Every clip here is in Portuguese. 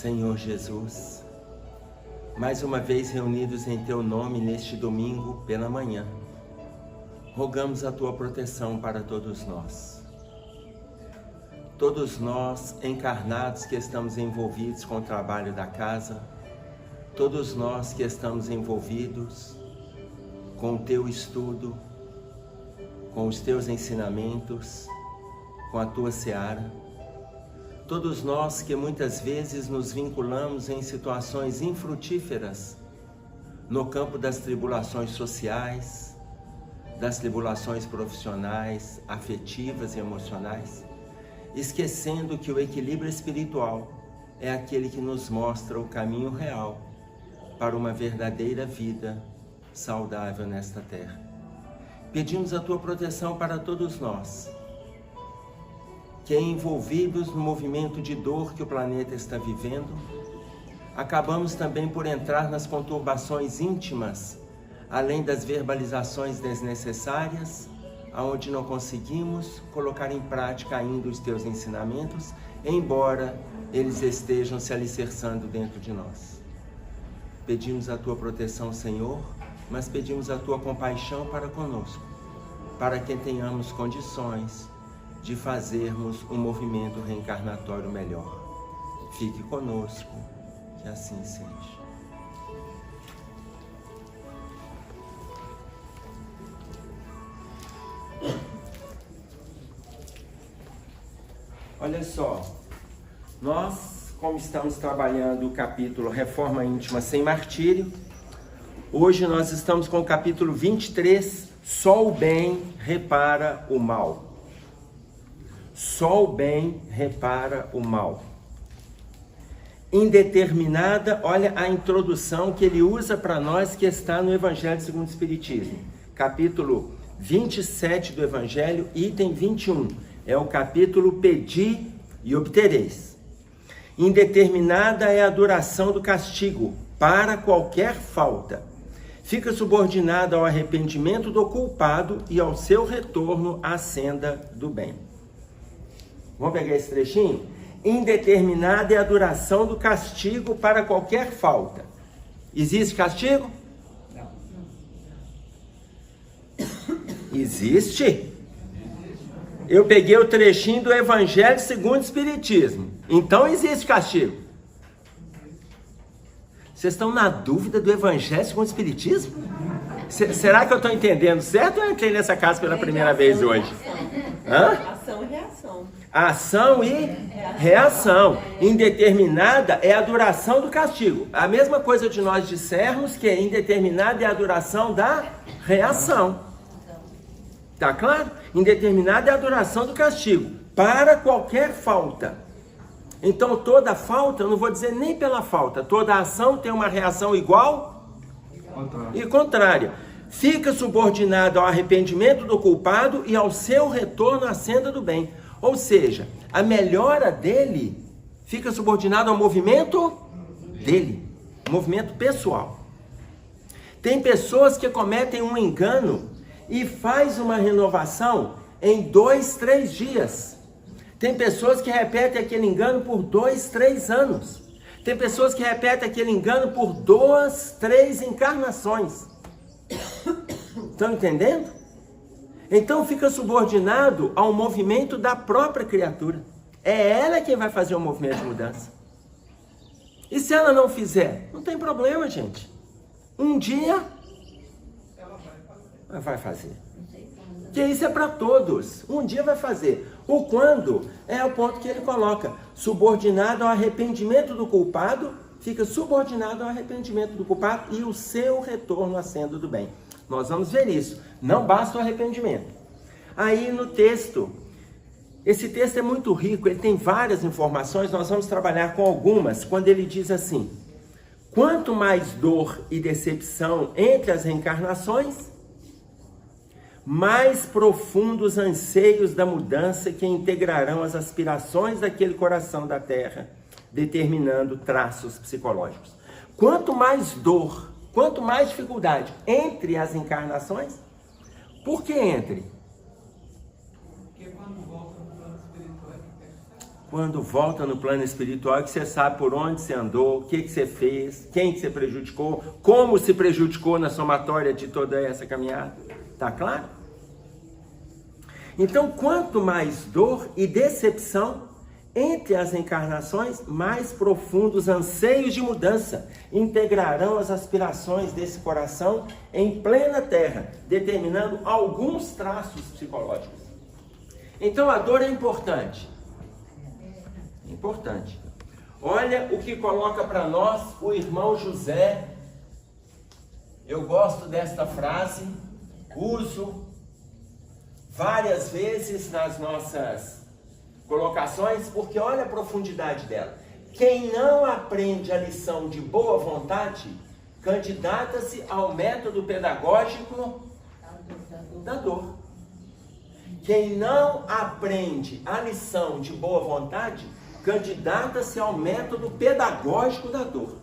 Senhor Jesus, mais uma vez reunidos em Teu nome neste domingo pela manhã, rogamos a Tua proteção para todos nós. Todos nós encarnados que estamos envolvidos com o trabalho da casa, todos nós que estamos envolvidos com o Teu estudo, com os Teus ensinamentos, com a Tua seara, todos nós que muitas vezes nos vinculamos em situações infrutíferas no campo das tribulações sociais, das tribulações profissionais, afetivas e emocionais, esquecendo que o equilíbrio espiritual é aquele que nos mostra o caminho real para uma verdadeira vida saudável nesta terra. Pedimos a Tua proteção para todos nós, que envolvidos no movimento de dor que o planeta está vivendo, acabamos também por entrar nas conturbações íntimas, além das verbalizações desnecessárias, aonde não conseguimos colocar em prática ainda os Teus ensinamentos, embora eles estejam se alicerçando dentro de nós. Pedimos a Tua proteção, Senhor, mas pedimos a Tua compaixão para conosco, para que tenhamos condições de fazermos um movimento reencarnatório melhor. Fique conosco, que assim seja. Olha só, nós, como estamos trabalhando o capítulo Reforma Íntima Sem Martírio, hoje nós estamos com o capítulo 23, Só o bem repara o mal. Só o bem repara o mal. Indeterminada, olha a introdução que ele usa para nós, que está no Evangelho segundo o Espiritismo. Capítulo 27 do Evangelho, item 21. É o capítulo Pedi e obtereis. Indeterminada é a duração do castigo para qualquer falta. Fica subordinada ao arrependimento do culpado e ao seu retorno à senda do bem. Vamos pegar esse trechinho? Indeterminada é a duração do castigo para qualquer falta. Existe castigo? Não. Existe? Eu peguei o trechinho do Evangelho segundo o Espiritismo. Então existe castigo. Vocês estão na dúvida do Evangelho segundo o Espiritismo? Será que eu estou entendendo certo ou eu entrei nessa casa pela primeira vez hoje? Hã? Ação e reação. Ação e reação. Indeterminada é a duração do castigo. A mesma coisa de nós dissermos que indeterminada é a duração da reação. Tá claro? Indeterminada é a duração do castigo para qualquer falta. Então toda falta, eu não vou dizer nem pela falta, toda ação tem uma reação igual e contrária. Fica subordinado ao arrependimento do culpado e ao seu retorno à senda do bem. Ou seja, a melhora dele fica subordinada ao movimento dele, movimento pessoal. Tem pessoas que cometem um engano e faz uma renovação em 2, 3 dias. Tem pessoas que repetem aquele engano por 2, 3 anos. Tem pessoas que repetem aquele engano por 2, 3 encarnações. Estão entendendo? Então fica subordinado ao movimento da própria criatura. É ela quem vai fazer o movimento de mudança. E se ela não fizer? Não tem problema, gente. Um dia ela vai fazer. Que isso é para todos. Um dia vai fazer. O quando é o ponto que ele coloca. Subordinado ao arrependimento do culpado, fica subordinado ao arrependimento do culpado e o seu retorno à senda do bem. Nós vamos ver isso. Não basta o arrependimento. Aí no texto, esse texto é muito rico, ele tem várias informações, nós vamos trabalhar com algumas, quando ele diz assim: quanto mais dor e decepção entre as reencarnações, mais profundos anseios da mudança que integrarão as aspirações daquele coração da terra, determinando traços psicológicos. Quanto mais dor, quanto mais dificuldade entre as encarnações, por que entre? Porque quando volta no plano espiritual quando volta no plano espiritual, que você sabe por onde você andou, o que você fez, quem que você prejudicou, como se prejudicou na somatória de toda essa caminhada. Tá claro? Então, quanto mais dor e decepção entre as encarnações, mais profundos anseios de mudança integrarão as aspirações desse coração em plena terra, determinando alguns traços psicológicos. Então, a dor é importante. Importante. Olha o que coloca para nós o irmão José. Eu gosto desta frase, uso várias vezes nas nossas colocações, porque olha a profundidade dela. Quem não aprende a lição de boa vontade, candidata-se ao método pedagógico da dor. Quem não aprende a lição de boa vontade, candidata-se ao método pedagógico da dor.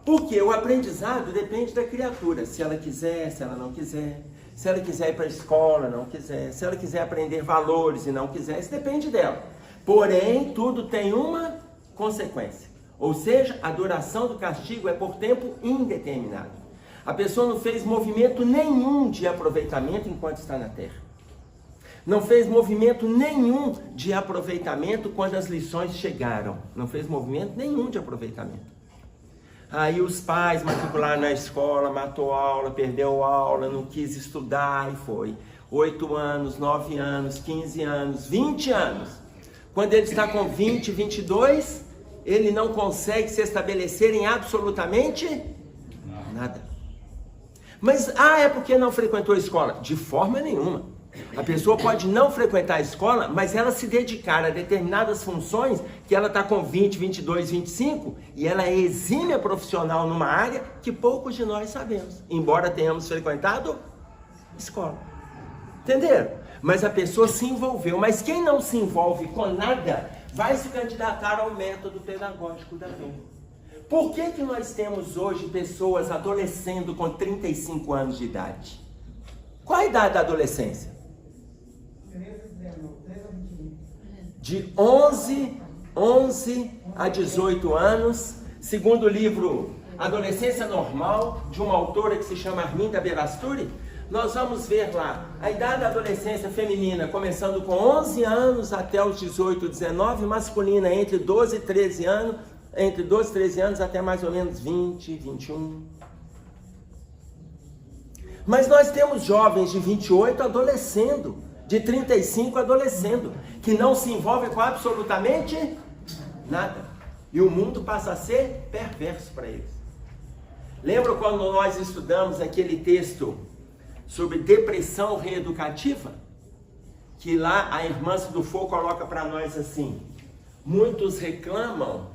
Porque o aprendizado depende da criatura. Se ela quiser, se ela não quiser. Se ela quiser ir para a escola, não quiser. Se ela quiser aprender valores e não quiser, isso depende dela. Porém, tudo tem uma consequência. Ou seja, a duração do castigo é por tempo indeterminado. A pessoa não fez movimento nenhum de aproveitamento enquanto está na Terra. Não fez movimento nenhum de aproveitamento quando as lições chegaram. Não fez movimento nenhum de aproveitamento. Aí os pais matricularam na escola, matou aula, perdeu aula, não quis estudar e foi. 8 anos, 9 anos, 15 anos, 20 anos. Quando ele está com 20, 22, ele não consegue se estabelecer em absolutamente nada. Mas, é porque não frequentou a escola? De forma nenhuma. A pessoa pode não frequentar a escola, mas ela se dedicar a determinadas funções que ela está com 20, 22, 25 e ela é exímia profissional numa área que poucos de nós sabemos, embora tenhamos frequentado escola. Entenderam? Mas a pessoa se envolveu. Mas quem não se envolve com nada vai se candidatar ao método pedagógico da dor. Por que nós temos hoje pessoas adolescendo com 35 anos de idade? Qual a idade da adolescência? De 11 a 18 anos, segundo o livro Adolescência Normal, de uma autora que se chama Arminda Berasturi, nós vamos ver lá a idade da adolescência feminina começando com 11 anos até os 18, 19, masculina entre 12 e 13 anos, entre 12 e 13 anos até mais ou menos 20, 21. Mas nós temos jovens de 28 adolescendo, de 35 adolescendo, que não se envolvem com absolutamente nada. E o mundo passa a ser perverso para eles. Lembra quando nós estudamos aquele texto sobre depressão reeducativa? Que lá a irmã Dufour coloca para nós assim: muitos reclamam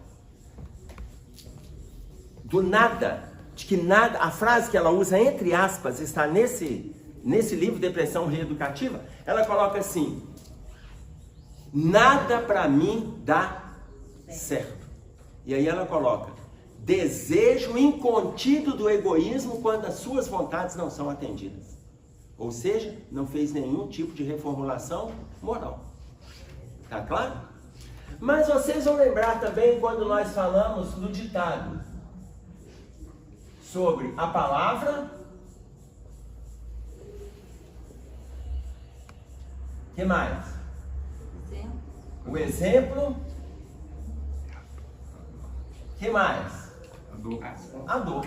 do nada, de que nada, a frase que ela usa entre aspas está nesse livro Depressão Reeducativa, ela coloca assim: nada para mim dá certo. E aí ela coloca: desejo incontido do egoísmo quando as suas vontades não são atendidas. Ou seja, não fez nenhum tipo de reformulação moral. Tá claro? Mas vocês vão lembrar também quando nós falamos do ditado sobre a palavra, que mais? O exemplo, que mais? A dor.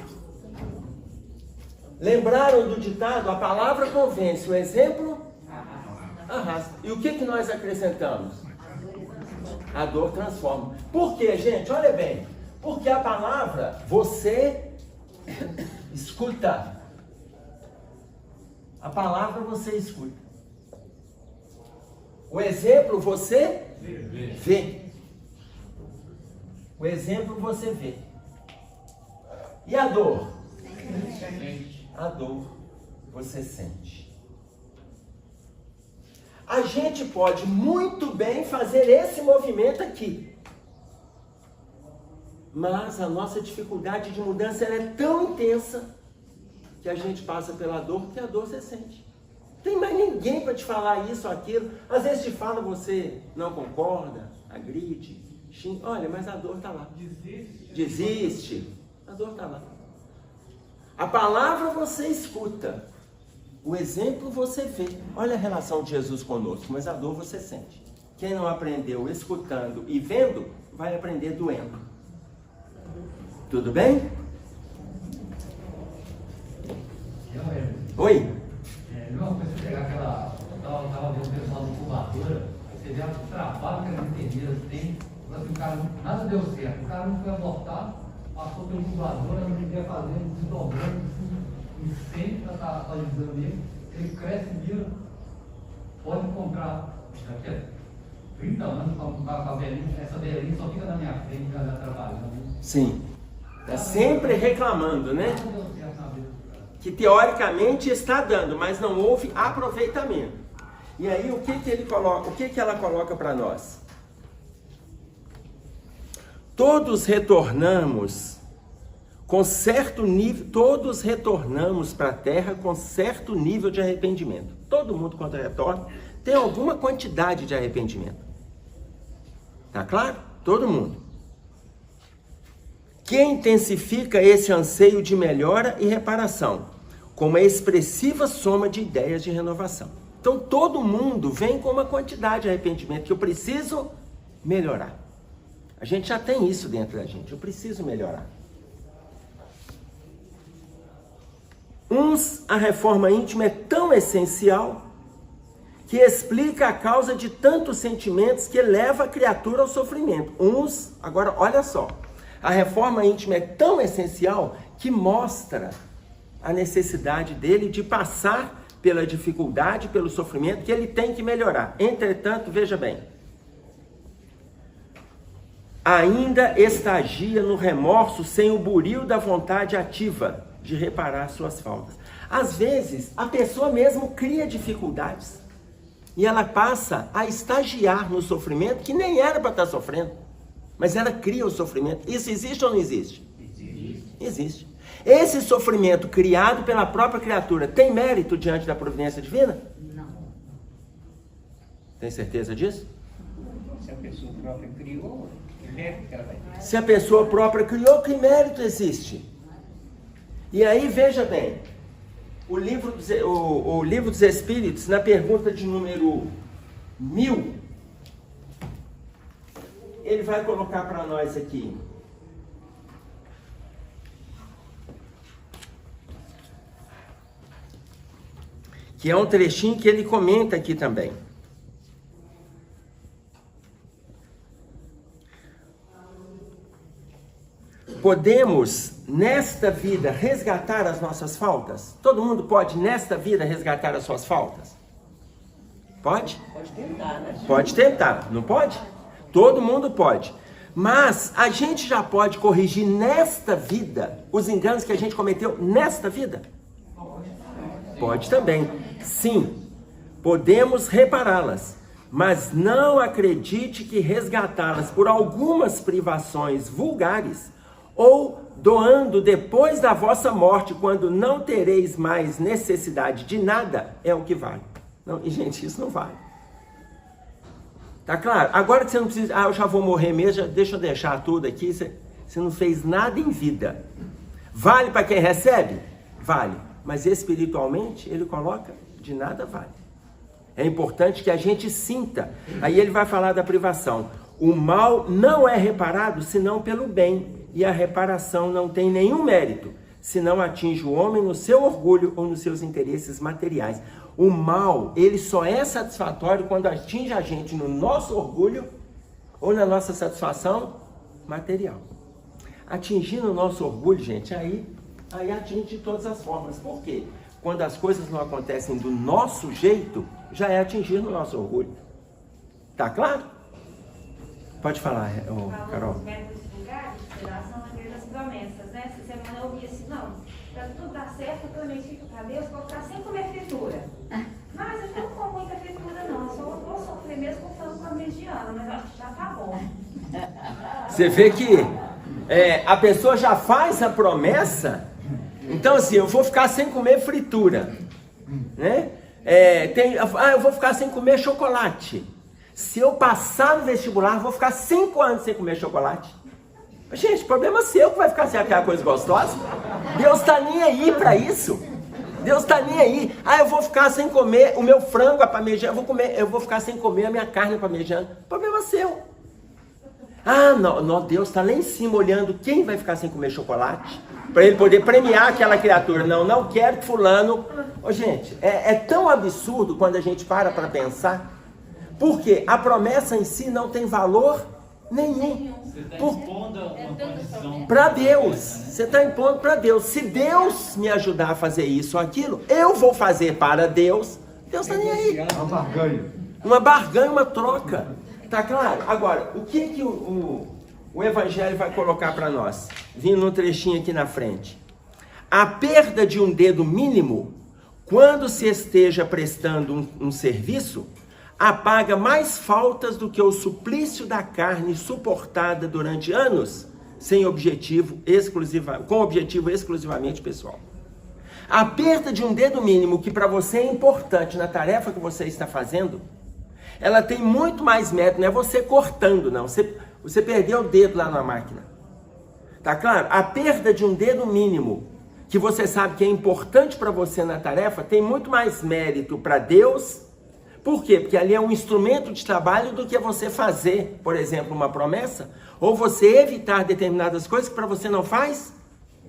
Lembraram do ditado? A palavra convence, o exemplo arrasta. E o que nós acrescentamos? A dor transforma. Por quê, gente? Olha bem. Porque a palavra, você escuta. A palavra você escuta. O exemplo você vê. O exemplo você vê. E a dor? A dor você sente. A gente pode muito bem fazer esse movimento aqui. Mas a nossa dificuldade de mudança ela é tão intensa que a gente passa pela dor que a dor você sente. Tem mais ninguém para te falar isso ou aquilo. Às vezes te fala, você não concorda, agride, xinga. Olha, mas a dor está lá. Desiste. A dor está lá. A palavra você escuta. O exemplo você vê. Olha a relação de Jesus conosco, mas a dor você sente. Quem não aprendeu escutando e vendo, vai aprender doendo. Tudo bem? Oi? Uma coisa você pegar aquela. Eu tava vendo o pessoal da incubadora, aí você vê o trabalho que as enfermeiras têm, assim, o cara nada deu certo, o cara não foi abortado, passou pela incubadora, não devia fazendo, desdobrando, incêndio, está dizendo mesmo, ele cresce e vira, pode comprar, daqui a 30 anos, com a velhinha, essa velhinha só fica na minha frente, ela trabalhando. Sim. Está sempre reclamando, né? Que teoricamente está dando, mas não houve aproveitamento. E aí o que ele coloca? O que ela coloca para nós? Todos retornamos com certo nível, todos retornamos para a terra com certo nível de arrependimento. Todo mundo quando retorna tem alguma quantidade de arrependimento. Tá claro? Todo mundo. Que intensifica esse anseio de melhora e reparação, com uma expressiva soma de ideias de renovação. Então todo mundo vem com uma quantidade de arrependimento que eu preciso melhorar. A gente já tem isso dentro da gente, eu preciso melhorar. Uns, a reforma íntima é tão essencial que explica a causa de tantos sentimentos que leva a criatura ao sofrimento. Uns, agora olha só, a reforma íntima é tão essencial que mostra a necessidade dele de passar pela dificuldade, pelo sofrimento que ele tem que melhorar. Entretanto, veja bem, ainda estagia no remorso sem o buril da vontade ativa de reparar suas faltas. Às vezes, a pessoa mesmo cria dificuldades e ela passa a estagiar no sofrimento que nem era para estar sofrendo, mas ela cria o sofrimento. Isso existe ou não existe? Existe. Esse sofrimento criado pela própria criatura tem mérito diante da providência divina? Não. Tem certeza disso? Se a pessoa própria criou, que mérito que ela vai ter? Se a pessoa própria criou, que mérito existe? E aí, veja bem, o livro dos Espíritos, na pergunta de número 1000, ele vai colocar para nós aqui. Que é um trechinho que ele comenta aqui também. Podemos, nesta vida, resgatar as nossas faltas? Todo mundo pode, nesta vida, resgatar as suas faltas? Pode? Pode tentar, né? Pode tentar, não pode? Todo mundo pode. Mas a gente já pode corrigir nesta vida os enganos que a gente cometeu nesta vida? Pode também. Sim, podemos repará-las. Mas não acredite que resgatá-las por algumas privações vulgares ou doando depois da vossa morte, quando não tereis mais necessidade de nada, é o que vale. Não, e gente, isso não vale. Tá claro? Agora que você não precisa, eu já vou morrer mesmo, deixa eu deixar tudo aqui, você não fez nada em vida. Vale para quem recebe? Vale. Mas espiritualmente, ele coloca, de nada vale. É importante que a gente sinta. Aí ele vai falar da privação. O mal não é reparado senão pelo bem. E a reparação não tem nenhum mérito, senão atinge o homem no seu orgulho ou nos seus interesses materiais. O mal, ele só é satisfatório quando atinge a gente no nosso orgulho ou na nossa satisfação material. Atingindo o nosso orgulho, gente, aí atinge de todas as formas. Por quê? Quando as coisas não acontecem do nosso jeito, já é atingir no nosso orgulho. Tá claro? Pode falar, Carol. Os métodos vulgares de são aquelas promessas, né? Essa semana eu ouvi assim, não, para tudo dar certo, eu prometi para Deus que eu vou ficar sem comer fritura. Mas eu não como muita fritura não, eu só vou sofrer mesmo com a mediana, mas acho que já tá bom. Você vê que a pessoa já faz a promessa, então assim, eu vou ficar sem comer fritura, né? Eu vou ficar sem comer chocolate. Se eu passar no vestibular, eu vou ficar 5 anos sem comer chocolate. Gente, problema seu que vai ficar sem aquela coisa gostosa. Deus tá nem aí para isso. Deus tá nem aí. Eu vou ficar sem comer o meu frango parmegiana. Eu vou ficar sem comer a minha carne parmegiana. Problema seu. Não, Deus tá lá em cima olhando quem vai ficar sem comer chocolate, para ele poder premiar aquela criatura. Não quero que fulano... Gente, é tão absurdo quando a gente para pensar, porque a promessa em si não tem valor nenhum. Você está impondo uma condição para Deus. Você está impondo para Deus. Se Deus me ajudar a fazer isso ou aquilo, eu vou fazer para Deus. Deus está nem aí. Uma barganha, uma troca. Tá claro? Agora, o que o Evangelho vai colocar para nós? Vindo um trechinho aqui na frente. A perda de um dedo mínimo, quando se esteja prestando um serviço, apaga mais faltas do que o suplício da carne suportada durante anos, com objetivo exclusivamente pessoal. A perda de um dedo mínimo, que para você é importante na tarefa que você está fazendo, ela tem muito mais mérito, não é você cortando, não. Você perdeu o dedo lá na máquina. Tá claro? A perda de um dedo mínimo, que você sabe que é importante para você na tarefa, tem muito mais mérito para Deus. Por quê? Porque ali é um instrumento de trabalho do que você fazer, por exemplo, uma promessa, ou você evitar determinadas coisas que para você não faz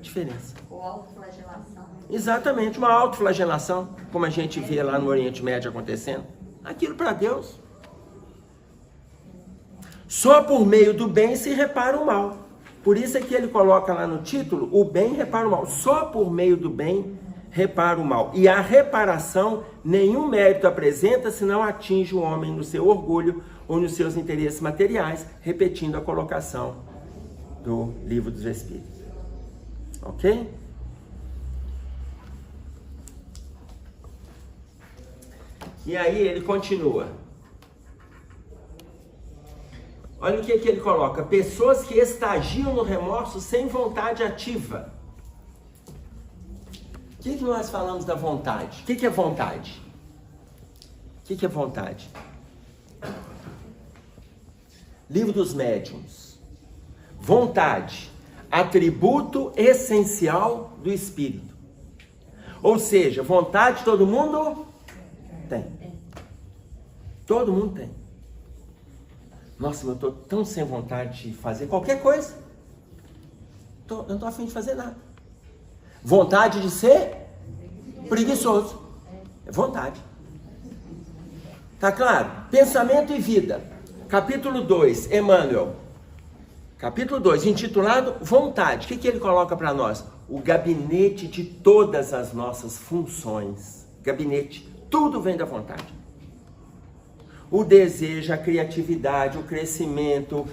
diferença. Ou autoflagelação. Exatamente, uma autoflagelação, como a gente vê lá no Oriente Médio acontecendo. Aquilo para Deus. Só por meio do bem se repara o mal. Por isso é que ele coloca lá no título, o bem repara o mal. Só por meio do bem repara o mal. E a reparação nenhum mérito apresenta se não atinge o homem no seu orgulho ou nos seus interesses materiais, repetindo a colocação do Livro dos Espíritos. Ok? E aí ele continua. Olha o que ele coloca. Pessoas que estagiam no remorso sem vontade ativa. O que nós falamos da vontade? O que é vontade? O que é vontade? Livro dos Médiuns. Vontade, atributo essencial do espírito. Ou seja, vontade todo mundo tem. Todo mundo tem. Nossa, eu estou tão sem vontade de fazer qualquer coisa. Eu não estou a fim de fazer nada. Vontade de ser preguiçoso. É vontade. Tá claro? Pensamento e vida. Capítulo 2, Emmanuel. Capítulo 2, intitulado Vontade. O que ele coloca para nós? O gabinete de todas as nossas funções. Gabinete. Tudo vem da vontade. O desejo, a criatividade, o crescimento,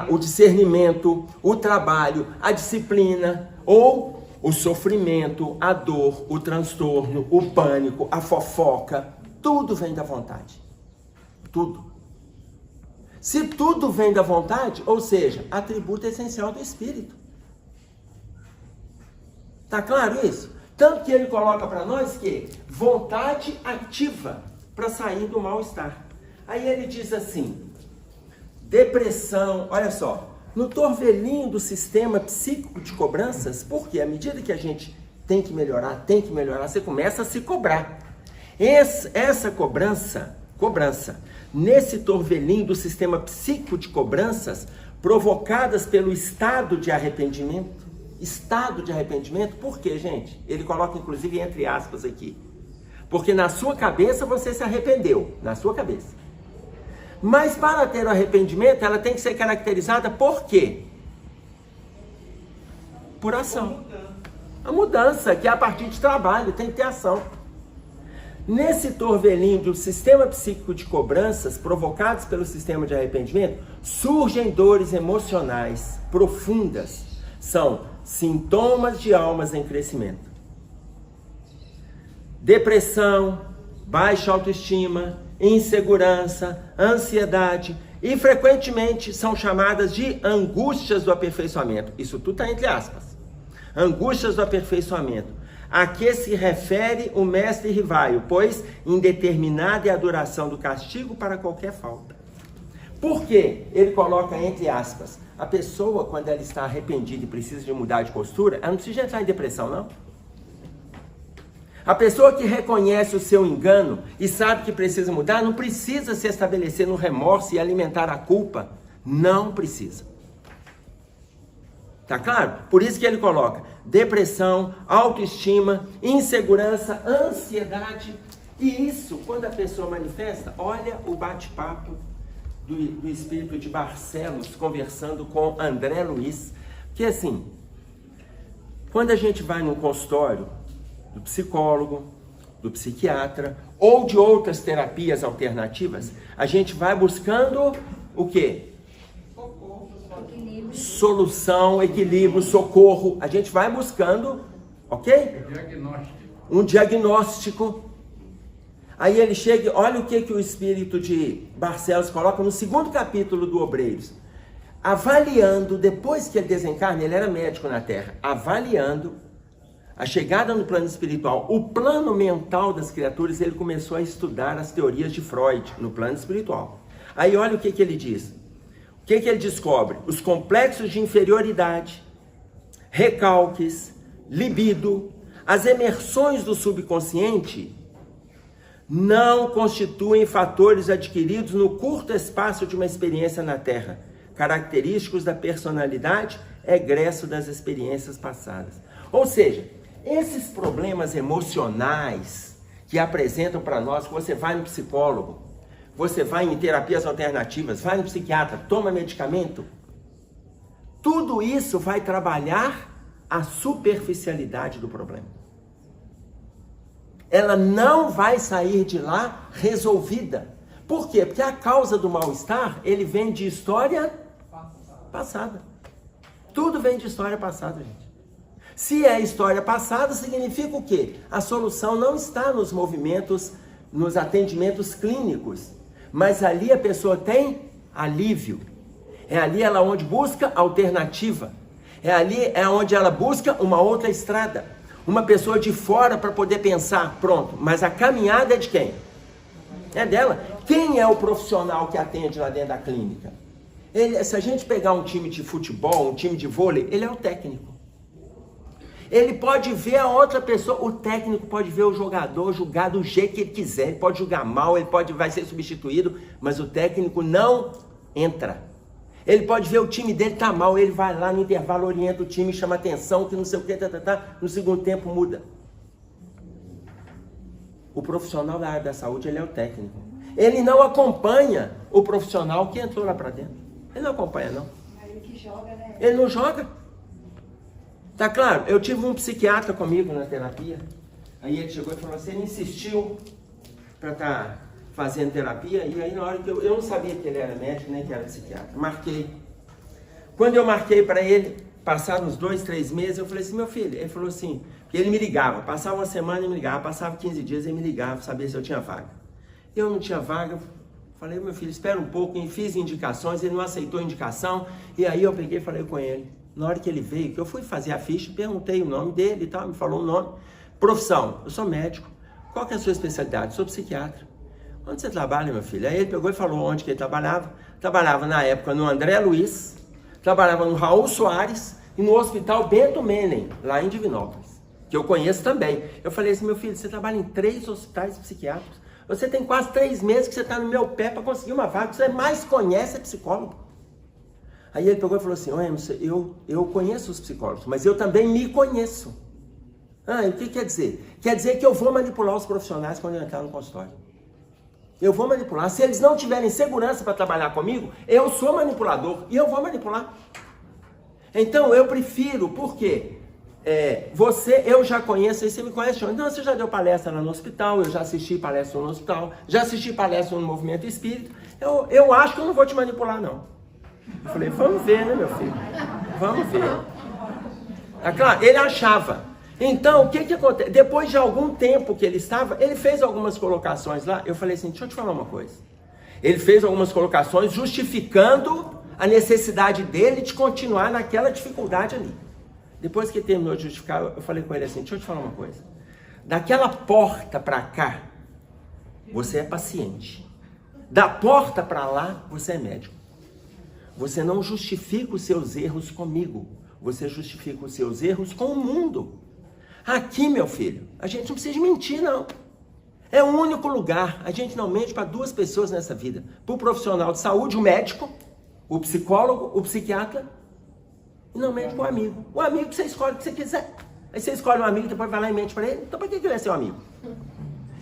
o discernimento, o trabalho, a disciplina, ou o sofrimento, a dor, o transtorno, o pânico, a fofoca, tudo vem da vontade. Tudo. Se tudo vem da vontade, ou seja, atributo essencial do espírito. Tá claro isso? Tanto que ele coloca para nós que vontade ativa para sair do mal-estar. Aí ele diz assim, depressão, olha só, no torvelinho do sistema psíquico de cobranças, porque à medida que a gente tem que melhorar, você começa a se cobrar. Essa cobrança, nesse torvelinho do sistema psíquico de cobranças, provocadas pelo estado de arrependimento, por quê, gente? Ele coloca inclusive entre aspas aqui. Porque na sua cabeça você se arrependeu, na sua cabeça. Mas para ter o arrependimento, ela tem que ser caracterizada por quê? Por ação. A mudança, que é a partir de trabalho, tem que ter ação. Nesse torvelinho do sistema psíquico de cobranças, provocados pelo sistema de arrependimento, surgem dores emocionais profundas. São sintomas de almas em crescimento. Depressão, baixa autoestima, insegurança, ansiedade e frequentemente são chamadas de angústias do aperfeiçoamento. Isso tudo está entre aspas. Angústias do aperfeiçoamento. A que se refere o mestre Rivaio? Pois indeterminada é a duração do castigo para qualquer falta. Por quê? Ele coloca entre aspas. A pessoa, quando ela está arrependida e precisa de mudar de postura, ela não precisa entrar em depressão, não. A pessoa que reconhece o seu engano e sabe que precisa mudar, não precisa se estabelecer no remorso e alimentar a culpa. Não precisa. Tá claro? Por isso que ele coloca depressão, autoestima, insegurança, ansiedade. E isso, quando a pessoa manifesta, olha o bate-papo do espírito de Barcelos conversando com André Luiz. Que assim, quando a gente vai num consultório do psicólogo, do psiquiatra ou de outras terapias alternativas, a gente vai buscando o quê? Solução, equilíbrio, socorro. A gente vai buscando, ok? Um diagnóstico. Aí ele chega, olha o que o espírito de Barcelos coloca no 2º capítulo do Obreiros. Avaliando, depois que ele desencarna, ele era médico na Terra, avaliando a chegada no plano espiritual, o plano mental das criaturas, ele começou a estudar as teorias de Freud no plano espiritual. Aí olha o que ele diz. O que ele descobre? Os complexos de inferioridade, recalques, libido, as emersões do subconsciente não constituem fatores adquiridos no curto espaço de uma experiência na Terra, característicos da personalidade egresso das experiências passadas. Ou seja, esses problemas emocionais que apresentam para nós, que você vai no psicólogo, você vai em terapias alternativas, vai no psiquiatra, toma medicamento, tudo isso vai trabalhar a superficialidade do problema. Ela não vai sair de lá resolvida. Por quê? Porque a causa do mal-estar, ele vem de história passada. Tudo vem de história passada, gente. Se é história passada, significa o quê? A solução não está nos movimentos, nos atendimentos clínicos, mas ali a pessoa tem alívio. É ali ela onde busca alternativa. É ali onde ela busca uma outra estrada. Uma pessoa de fora para poder pensar, pronto, mas a caminhada é de quem? É dela. Quem é o profissional que atende lá dentro da clínica? Se a gente pegar um time de futebol, um time de vôlei, ele é o técnico. Ele pode ver a outra pessoa, o técnico pode ver o jogador julgar do jeito que ele quiser, ele pode julgar mal, vai ser substituído, mas o técnico não entra. Ele pode ver o time dele tá mal, ele vai lá no intervalo, orienta o time, chama atenção, que não sei o que, no segundo tempo muda. O profissional da área da saúde, ele é o técnico. Ele não acompanha o profissional que entrou lá para dentro. Ele não acompanha, não. Ele que joga, né? Ele não joga. Tá claro? Eu tive um psiquiatra comigo na terapia. Aí ele chegou e falou assim, ele insistiu para estar fazendo terapia, e aí na hora que eu não sabia que ele era médico, nem que era psiquiatra. Marquei. Quando eu marquei para ele, passaram uns 2, 3 meses, eu falei assim, meu filho, ele falou assim, que ele me ligava, passava uma semana e me ligava, passava 15 dias e me ligava, sabia se eu tinha vaga. Eu não tinha vaga, falei, meu filho, espera um pouco, e fiz indicações, ele não aceitou a indicação, e aí eu peguei e falei com ele. Na hora que ele veio, que eu fui fazer a ficha, perguntei o nome dele e tal, me falou o nome. Profissão, eu sou médico. Qual que é a sua especialidade? Sou psiquiatra. Onde você trabalha, meu filho? Aí ele pegou e falou onde que ele trabalhava. Trabalhava na época no André Luiz, trabalhava no Raul Soares e no Hospital Bento Menem, lá em Divinópolis, que eu conheço também. Eu falei assim, meu filho, você trabalha em 3 hospitais psiquiátricos. Você tem quase 3 meses que você está no meu pé para conseguir uma vaga. Você mais conhece é psicólogo. Aí ele pegou e falou assim, eu conheço os psicólogos, mas eu também me conheço. Ah, e o que quer dizer? Quer dizer que eu vou manipular os profissionais quando eu entrar no consultório. Eu vou manipular. Se eles não tiverem segurança para trabalhar comigo, eu sou manipulador e eu vou manipular. Então eu prefiro, por quê? Eu já conheço, e você me conhece, então você já deu palestra lá no hospital, eu já assisti palestra no hospital, já assisti palestra no Movimento Espírita, eu acho que eu não vou te manipular, não. Eu falei, vamos ver, né, meu filho? Vamos ver. É claro, ele achava. Então, o que acontece? Depois de algum tempo que ele estava, ele fez algumas colocações lá. Eu falei assim, deixa eu te falar uma coisa. Ele fez algumas colocações justificando a necessidade dele de continuar naquela dificuldade ali. Depois que ele terminou de justificar, eu falei com ele assim, deixa eu te falar uma coisa. Daquela porta para cá, você é paciente. Da porta para lá, você é médico. Você não justifica os seus erros comigo. Você justifica os seus erros com o mundo. Aqui, meu filho, a gente não precisa de mentir, não. É o único lugar. A gente não mente para duas pessoas nessa vida. Para o profissional de saúde, o médico, o psicólogo, o psiquiatra, e não mente para o amigo. O amigo você escolhe o que você quiser. Aí você escolhe um amigo e depois vai lá e mente para ele. Então para que ele é seu amigo?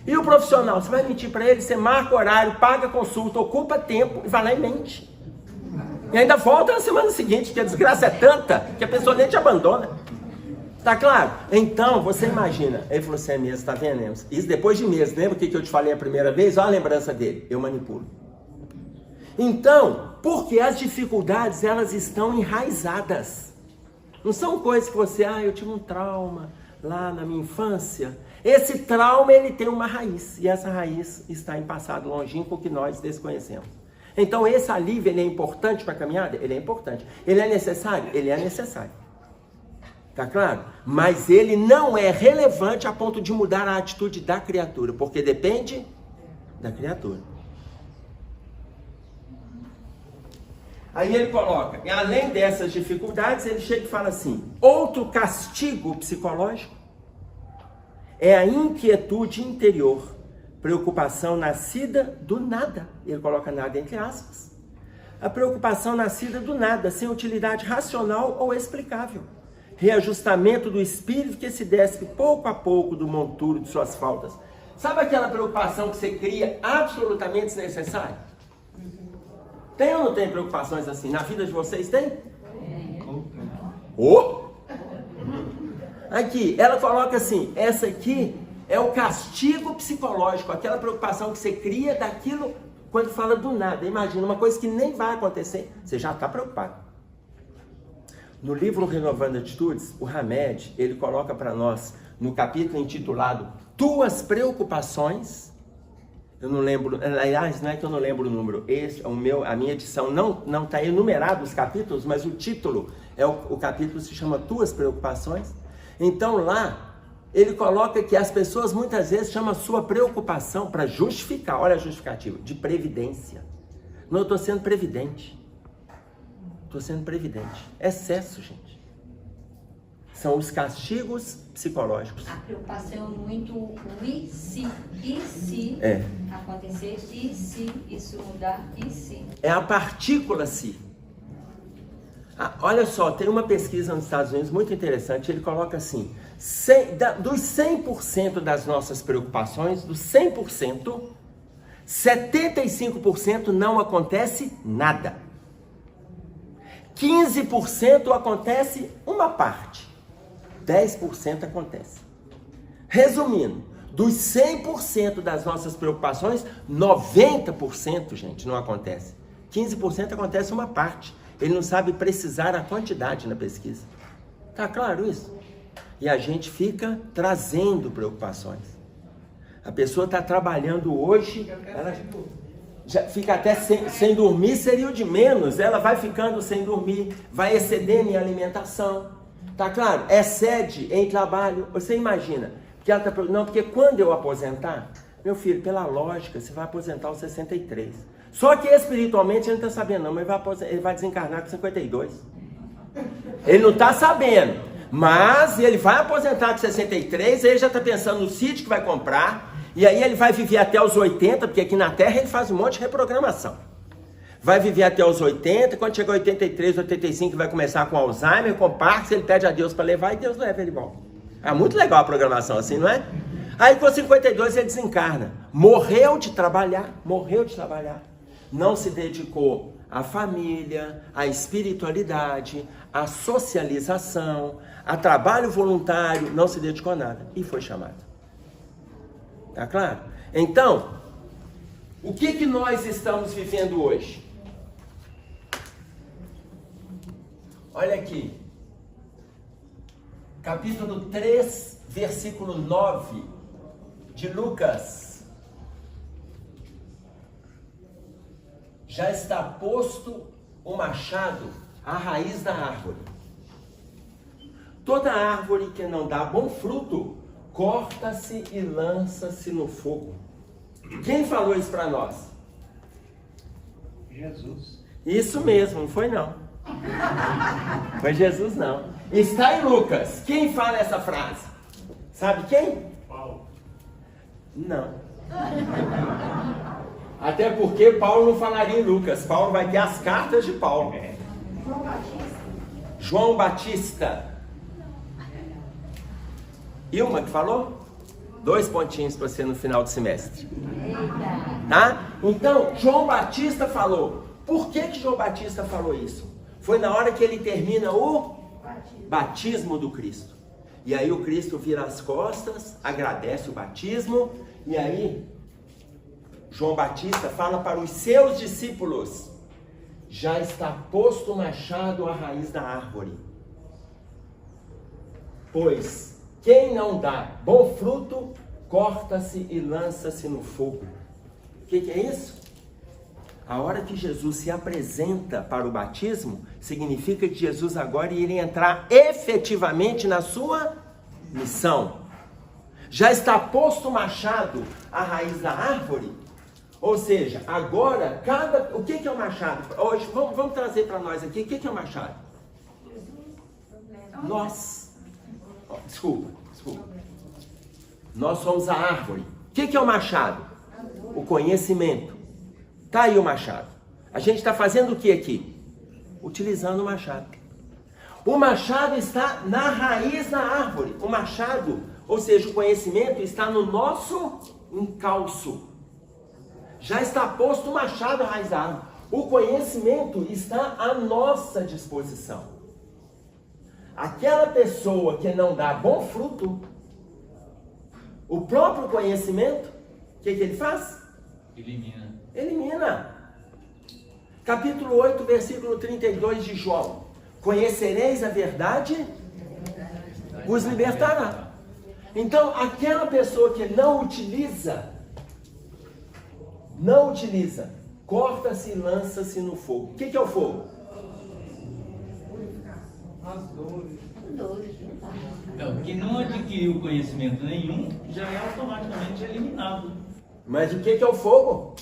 E o profissional, você vai mentir para ele, você marca horário, paga consulta, ocupa tempo e vai lá e mente. E ainda volta na semana seguinte, que a desgraça é tanta que a pessoa nem te abandona. Tá claro? Então, você imagina. Ele falou assim, é mesmo, tá vendo? Isso depois de meses. Lembra o que eu te falei a primeira vez? Olha a lembrança dele. Eu manipulo. Então, porque as dificuldades, elas estão enraizadas. Não são coisas que você, eu tive um trauma lá na minha infância. Esse trauma, ele tem uma raiz. E essa raiz está em passado longínquo que nós desconhecemos. Então, esse alívio, ele é importante para a caminhada? Ele é importante. Ele é necessário? Ele é necessário. Tá claro? Mas ele não é relevante a ponto de mudar a atitude da criatura, porque depende da criatura. Aí ele coloca, e além dessas dificuldades, ele chega e fala assim, outro castigo psicológico é a inquietude interior, preocupação nascida do nada. Ele coloca nada entre aspas. A preocupação nascida do nada, sem utilidade racional ou explicável. Reajustamento do espírito que se despe pouco a pouco do monturo de suas faltas. Sabe aquela preocupação que você cria absolutamente desnecessária? Tem ou não tem preocupações assim? Na vida de vocês tem? Aqui, ela coloca assim, essa aqui é o castigo psicológico, aquela preocupação que você cria daquilo quando fala do nada. Imagina, uma coisa que nem vai acontecer, você já está preocupado. No livro Renovando Atitudes, o Hamed, ele coloca para nós, no capítulo intitulado Tuas Preocupações, eu não lembro, aliás, não é que eu não lembro o número, a minha edição não está enumerado os capítulos, mas o título, o capítulo se chama Tuas Preocupações. Então lá, ele coloca que as pessoas muitas vezes chamam a sua preocupação para justificar, olha a justificativa, de previdência. Não, eu estou sendo previdente. Estou sendo previdente. Excesso, gente. São os castigos psicológicos. A preocupação é muito o e se acontecer, e se isso mudar, e se. É a partícula si. Olha só, tem uma pesquisa nos Estados Unidos muito interessante, ele coloca assim, dos 100% das nossas preocupações, dos 100%, 75% não acontece nada. 15% acontece uma parte, 10% acontece. Resumindo, dos 100% das nossas preocupações, 90%, gente, não acontece. 15% acontece uma parte. Ele não sabe precisar a quantidade na pesquisa. Tá claro isso? E a gente fica trazendo preocupações. A pessoa está trabalhando hoje, ela já fica até sem dormir, seria o de menos. Ela vai ficando sem dormir, vai excedendo em alimentação. Tá claro? Excede em trabalho. Você imagina, que ela tá, não, porque quando eu aposentar, meu filho, pela lógica, você vai aposentar aos 63. Só que espiritualmente ele não está sabendo não, mas ele vai desencarnar com 52. Ele não está sabendo, mas ele vai aposentar com 63, ele já está pensando no sítio que vai comprar, e aí ele vai viver até os 80, porque aqui na Terra ele faz um monte de reprogramação. Vai viver até os 80, quando chegar 83, 85, vai começar com Alzheimer, com Parkinson, ele pede a Deus para levar e Deus leva ele embora. É muito legal a programação assim, não é? Aí com 52 ele desencarna. Morreu de trabalhar. Não se dedicou à família, à espiritualidade, à socialização, a trabalho voluntário, não se dedicou a nada. E foi chamado. Tá claro? Então, o que nós estamos vivendo hoje? Olha aqui. Capítulo 3, versículo 9 de Lucas. Já está posto o machado à raiz da árvore. toda árvore que não dá bom fruto, corta-se e lança-se no fogo. Quem falou isso para nós? Jesus. Isso mesmo, não foi não. Foi Jesus não. Está em Lucas. Quem fala essa frase? Sabe quem? Paulo. Não. Até porque Paulo não falaria em Lucas. Paulo vai ter as cartas de Paulo. João Batista. Ilma que falou? 2 pontinhos para você no final do semestre. Tá? Então, João Batista falou. Por que João Batista falou isso? Foi na hora que ele termina o batismo do Cristo. E aí o Cristo vira as costas, agradece o batismo, e aí João Batista fala para os seus discípulos: já está posto o machado à raiz da árvore. Pois quem não dá bom fruto, corta-se e lança-se no fogo. O que é isso? A hora que Jesus se apresenta para o batismo, significa que Jesus agora iria entrar efetivamente na sua missão. Já está posto o machado à raiz da árvore, ou seja, agora o que é o machado? Hoje, vamos trazer para nós aqui, o que é o machado? Nós. Desculpa. Nós somos a árvore. O que é o machado? O conhecimento. Tá aí o machado. A gente está fazendo o que aqui? Utilizando o machado. O machado está na raiz da árvore. O machado, ou seja, o conhecimento está no nosso encalço. Já está posto o machado à raiz da árvore. O conhecimento está à nossa disposição. Aquela pessoa que não dá bom fruto, o próprio conhecimento, o que ele faz? Elimina. Capítulo 8, versículo 32 de João. Conhecereis a verdade, vos libertará. Então, aquela pessoa que não utiliza, corta-se e lança-se no fogo. O que é o fogo? As dores. Então, quem não adquiriu conhecimento nenhum, já é automaticamente eliminado. Mas o que é o fogo?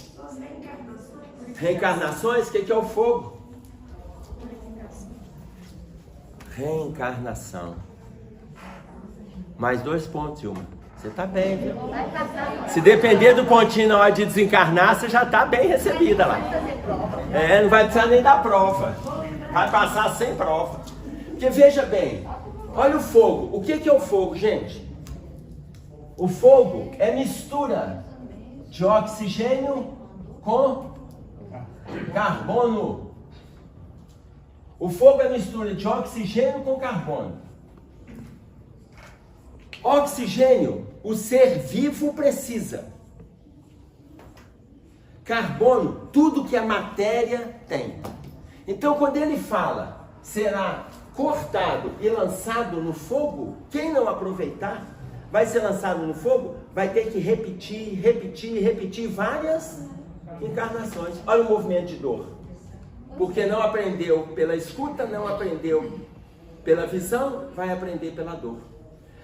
Reencarnações? O que é o fogo? Reencarnação. Mais 2 pontos, Ilma. Você está bem, viu? Se depender do pontinho na hora de desencarnar, você já está bem recebida lá. Não vai precisar nem dar prova. Vai passar sem prova. Porque veja bem, olha o fogo. O que é o fogo, gente? O fogo é mistura de oxigênio com carbono. O fogo é mistura de oxigênio com carbono. Oxigênio, o ser vivo precisa. Carbono, tudo que a matéria tem. Então, quando ele fala, será cortado e lançado no fogo, quem não aproveitar, vai ser lançado no fogo, vai ter que repetir várias encarnações. Olha o movimento de dor. Porque não aprendeu pela escuta, não aprendeu pela visão, vai aprender pela dor.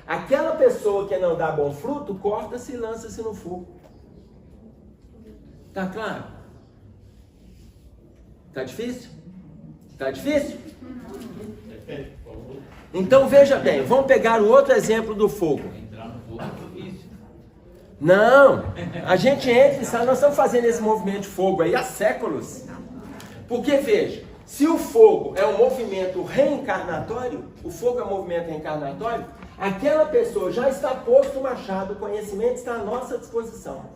Aquela pessoa que não dá bom fruto, corta-se e lança-se no fogo. Tá claro? Tá difícil? Tá difícil? Então veja bem, vamos pegar o outro exemplo do fogo. Entrar no fogo é difícil. Não, a gente entra e sai, nós estamos fazendo esse movimento de fogo aí há séculos. Porque veja, se o fogo é um movimento reencarnatório, o fogo é um movimento reencarnatório, aquela pessoa já está posto o machado, o conhecimento está à nossa disposição.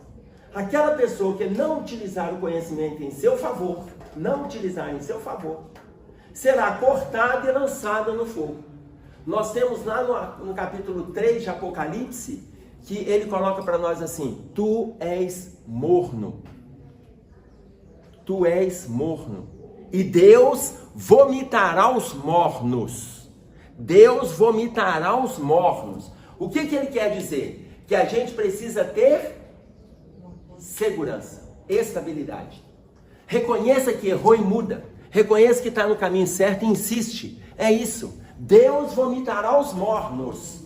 Aquela pessoa que não utilizar o conhecimento em seu favor, será cortada e lançada no fogo. Nós temos lá no capítulo 3 de Apocalipse, que ele coloca para nós assim: tu és morno. Tu és morno. E Deus vomitará os mornos. Deus vomitará os mornos. O que ele quer dizer? Que a gente precisa ter segurança, estabilidade. Reconheça que errou e muda. Reconheça que está no caminho certo e insiste. É isso. Deus vomitará os mornos.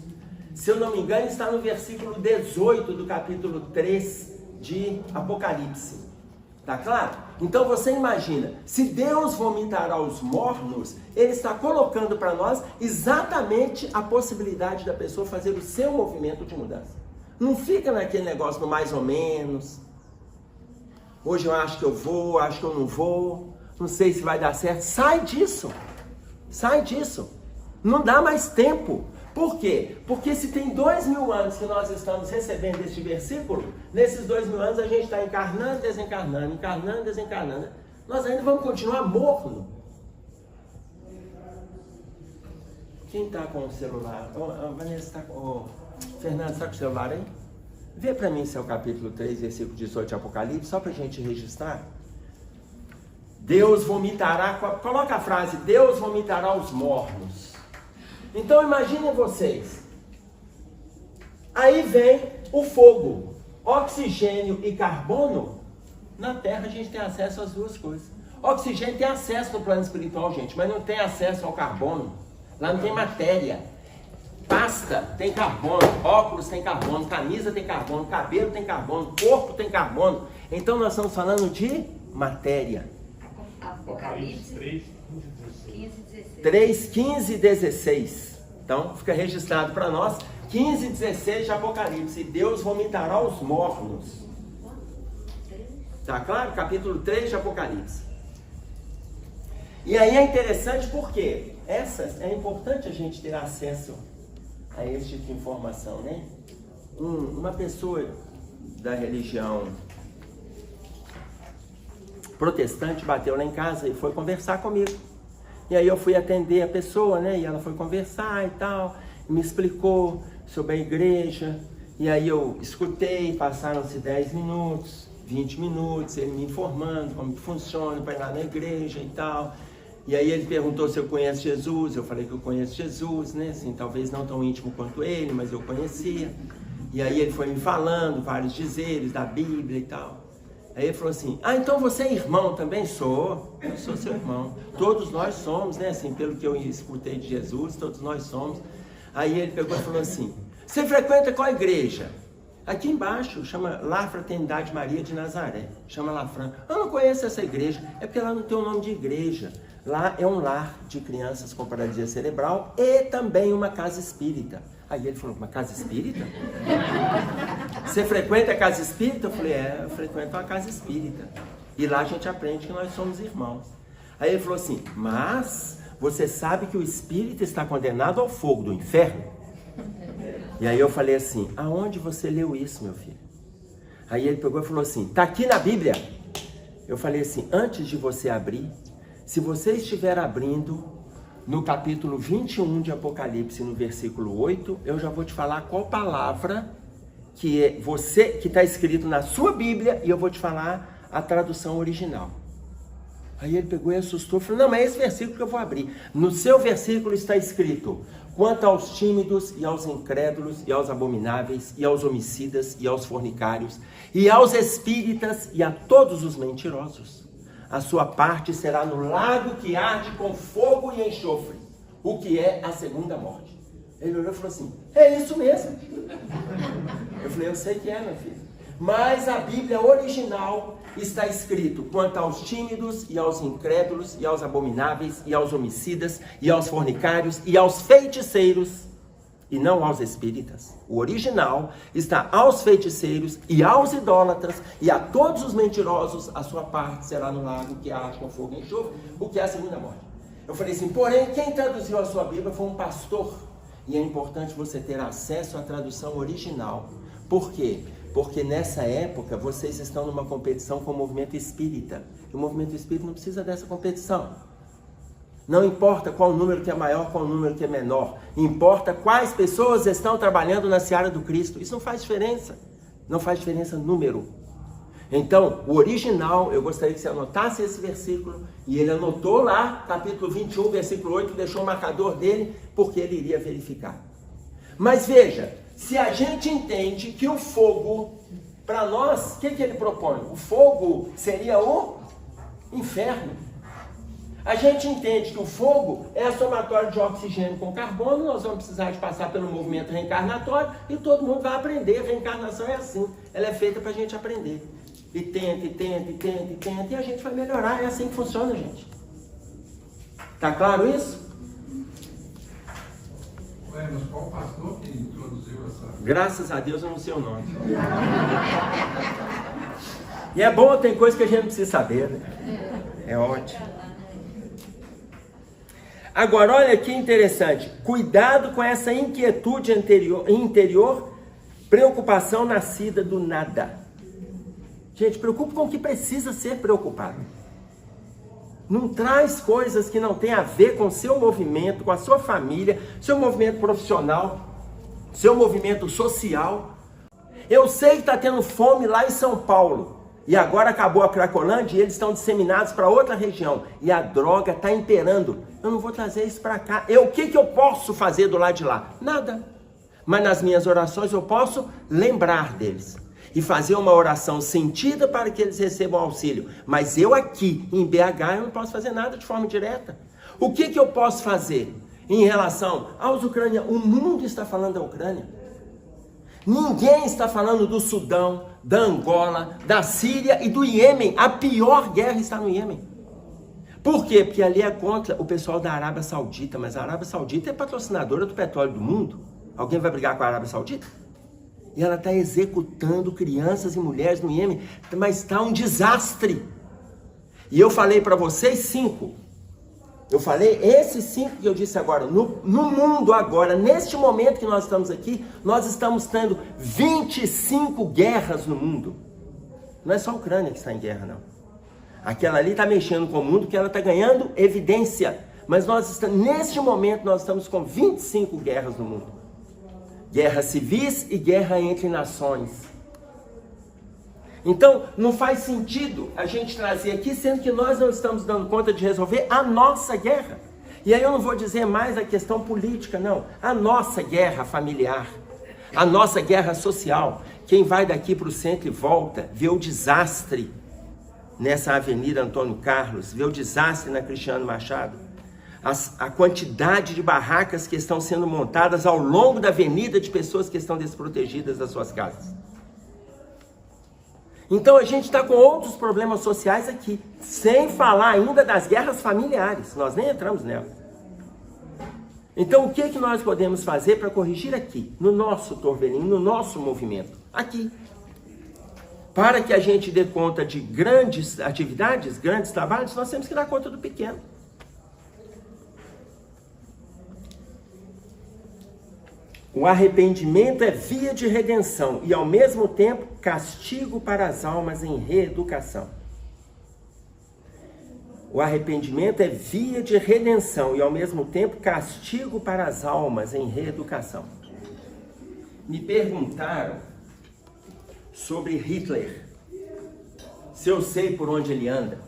Se eu não me engano, está no versículo 18 do capítulo 3 de Apocalipse. Tá claro? Então você imagina, se Deus vomitará os mornos, Ele está colocando para nós exatamente a possibilidade da pessoa fazer o seu movimento de mudança. Não fica naquele negócio do mais ou menos. Hoje eu acho que eu vou, acho que eu não vou, não sei se vai dar certo. Sai disso. Sai disso. Não dá mais tempo. Por quê? Porque se tem 2000 anos que nós estamos recebendo este versículo, nesses 2000 anos a gente está encarnando, desencarnando, encarnando, desencarnando. Nós ainda vamos continuar morno. Quem está com o celular? Vanessa está com... Fernando, está com o celular aí? Vê para mim se é o capítulo 3, versículo 18 de Apocalipse, só para a gente registrar. Deus vomitará... Coloca a frase, Deus vomitará os mornos. Então imaginem vocês, aí vem o fogo, oxigênio e carbono. Na Terra a gente tem acesso às duas coisas. Oxigênio tem acesso no plano espiritual, gente, mas não tem acesso ao carbono. Lá não tem matéria. Pasta tem carbono, óculos tem carbono, camisa tem carbono, cabelo tem carbono, corpo tem carbono. Então nós estamos falando de matéria. Apocalipse 3, 15 e 16. Então, fica registrado para nós. 15 e 16 de Apocalipse. Deus vomitará os mornos. Tá claro? Capítulo 3 de Apocalipse. E aí é interessante porque é importante a gente ter acesso a esse tipo de informação, né? Uma pessoa da religião protestante bateu lá em casa e foi conversar comigo. E aí eu fui atender a pessoa, né? E ela foi conversar e tal, me explicou sobre a igreja. E aí eu escutei, passaram-se 10 minutos, 20 minutos, ele me informando como que funciona para ir lá na igreja e tal. E aí ele perguntou se eu conheço Jesus, eu falei que eu conheço Jesus, né? Assim, talvez não tão íntimo quanto ele, mas eu conhecia. E aí ele foi me falando vários dizeres da Bíblia e tal. Aí ele falou assim, então você é irmão também? Sou, eu sou seu irmão. Todos nós somos, né? Assim, pelo que eu escutei de Jesus, todos nós somos. Aí ele pegou e falou assim, você frequenta qual igreja? Aqui embaixo, chama Lar Fraternidade Maria de Nazaré, chama Lafran. Eu não conheço essa igreja, é porque lá não tem o nome de igreja. Lá é um lar de crianças com paralisia cerebral e também uma casa espírita. Aí ele falou, uma casa espírita? Você frequenta a casa espírita? Eu falei, eu frequento a casa espírita. E lá a gente aprende que nós somos irmãos. Aí ele falou assim, mas você sabe que o espírito está condenado ao fogo do inferno? E aí eu falei assim, aonde você leu isso, meu filho? Aí ele pegou e falou assim, tá aqui na Bíblia. Eu falei assim, antes de você abrir, se você estiver abrindo no capítulo 21 de Apocalipse, no versículo 8, eu já vou te falar qual palavra que é você que está escrito na sua Bíblia e eu vou te falar a tradução original. Aí ele pegou e assustou, falou, não, mas é esse versículo que eu vou abrir. No seu versículo está escrito, quanto aos tímidos e aos incrédulos e aos abomináveis e aos homicidas e aos fornicários e aos espíritas e a todos os mentirosos, a sua parte será no lago que arde com fogo e enxofre, o que é a segunda morte. Ele olhou e falou assim, é isso mesmo. Eu falei, eu sei que é, meu filho. Mas a Bíblia original está escrito, quanto aos tímidos e aos incrédulos e aos abomináveis e aos homicidas e aos fornicários e aos feiticeiros, e não aos espíritas. O original está aos feiticeiros e aos idólatras e a todos os mentirosos, a sua parte será no lago que arde com fogo e enxofre, o que é a segunda morte. Eu falei assim, porém, quem traduziu a sua Bíblia foi um pastor, e é importante você ter acesso à tradução original. Por quê? Porque nessa época vocês estão numa competição com o movimento espírita, e o movimento espírita não precisa dessa competição. Não importa qual número que é maior, qual número que é menor. Importa quais pessoas estão trabalhando na seara do Cristo. Isso não faz diferença. Não faz diferença número. Então, o original, eu gostaria que você anotasse esse versículo. E ele anotou lá, capítulo 21, versículo 8, deixou o marcador dele, porque ele iria verificar. Mas veja, se a gente entende que o fogo, para nós, o que ele propõe? O fogo seria o inferno. A gente entende que o fogo é a somatória de oxigênio com carbono, nós vamos precisar de passar pelo movimento reencarnatório e todo mundo vai aprender. A reencarnação é assim, ela é feita para a gente aprender. E tenta, e a gente vai melhorar. É assim que funciona, gente. Tá claro isso? Ué, mas qual pastor que introduziu essa... Graças a Deus eu não sei o nome. E é bom, tem coisa que a gente não precisa saber, né? É ótimo. Agora, olha que interessante. Cuidado com essa inquietude interior, preocupação nascida do nada. Gente, preocupe com o que precisa ser preocupado. Não traz coisas que não tem a ver com o seu movimento, com a sua família, seu movimento profissional, seu movimento social. Eu sei que está tendo fome lá em São Paulo. E agora acabou a Cracolândia e eles estão disseminados para outra região. E a droga está imperando. Eu não vou trazer isso para cá. O que eu posso fazer do lado de lá? Nada. Mas nas minhas orações eu posso lembrar deles. E fazer uma oração sentida para que eles recebam auxílio. Mas eu aqui, em BH, eu não posso fazer nada de forma direta. O que eu posso fazer em relação aos ucranianos? O mundo está falando da Ucrânia. Ninguém está falando do Sudão, da Angola, da Síria e do Iêmen. A pior guerra está no Iêmen. Por quê? Porque ali é contra o pessoal da Arábia Saudita. Mas a Arábia Saudita é patrocinadora do petróleo do mundo. Alguém vai brigar com a Arábia Saudita? E ela está executando crianças e mulheres no Iêmen. Mas está um desastre. E eu falei para vocês 5. Eu falei esses 5 que eu disse agora. No mundo agora, neste momento que nós estamos aqui, nós estamos tendo 25 guerras no mundo. Não é só a Ucrânia que está em guerra, não. Aquela ali está mexendo com o mundo, que ela está ganhando evidência. Mas neste momento nós estamos com 25 guerras no mundo. Guerras civis e guerra entre nações. Então, não faz sentido a gente trazer aqui, sendo que nós não estamos dando conta de resolver a nossa guerra. E aí eu não vou dizer mais a questão política, não. A nossa guerra familiar, a nossa guerra social. Quem vai daqui para o centro e volta, vê o desastre nessa Avenida Antônio Carlos, vê o desastre na Cristiano Machado. A quantidade de barracas que estão sendo montadas ao longo da avenida de pessoas que estão desprotegidas das suas casas. Então a gente está com outros problemas sociais aqui, sem falar ainda das guerras familiares, nós nem entramos nela. Então o que nós podemos fazer para corrigir aqui, no nosso torvelinho, no nosso movimento, aqui? Para que a gente dê conta de grandes atividades, grandes trabalhos, nós temos que dar conta do pequeno. O arrependimento é via de redenção e, ao mesmo tempo, castigo para as almas em reeducação. O arrependimento é via de redenção e, ao mesmo tempo, castigo para as almas em reeducação. Me perguntaram sobre Hitler. Se eu sei por onde ele anda.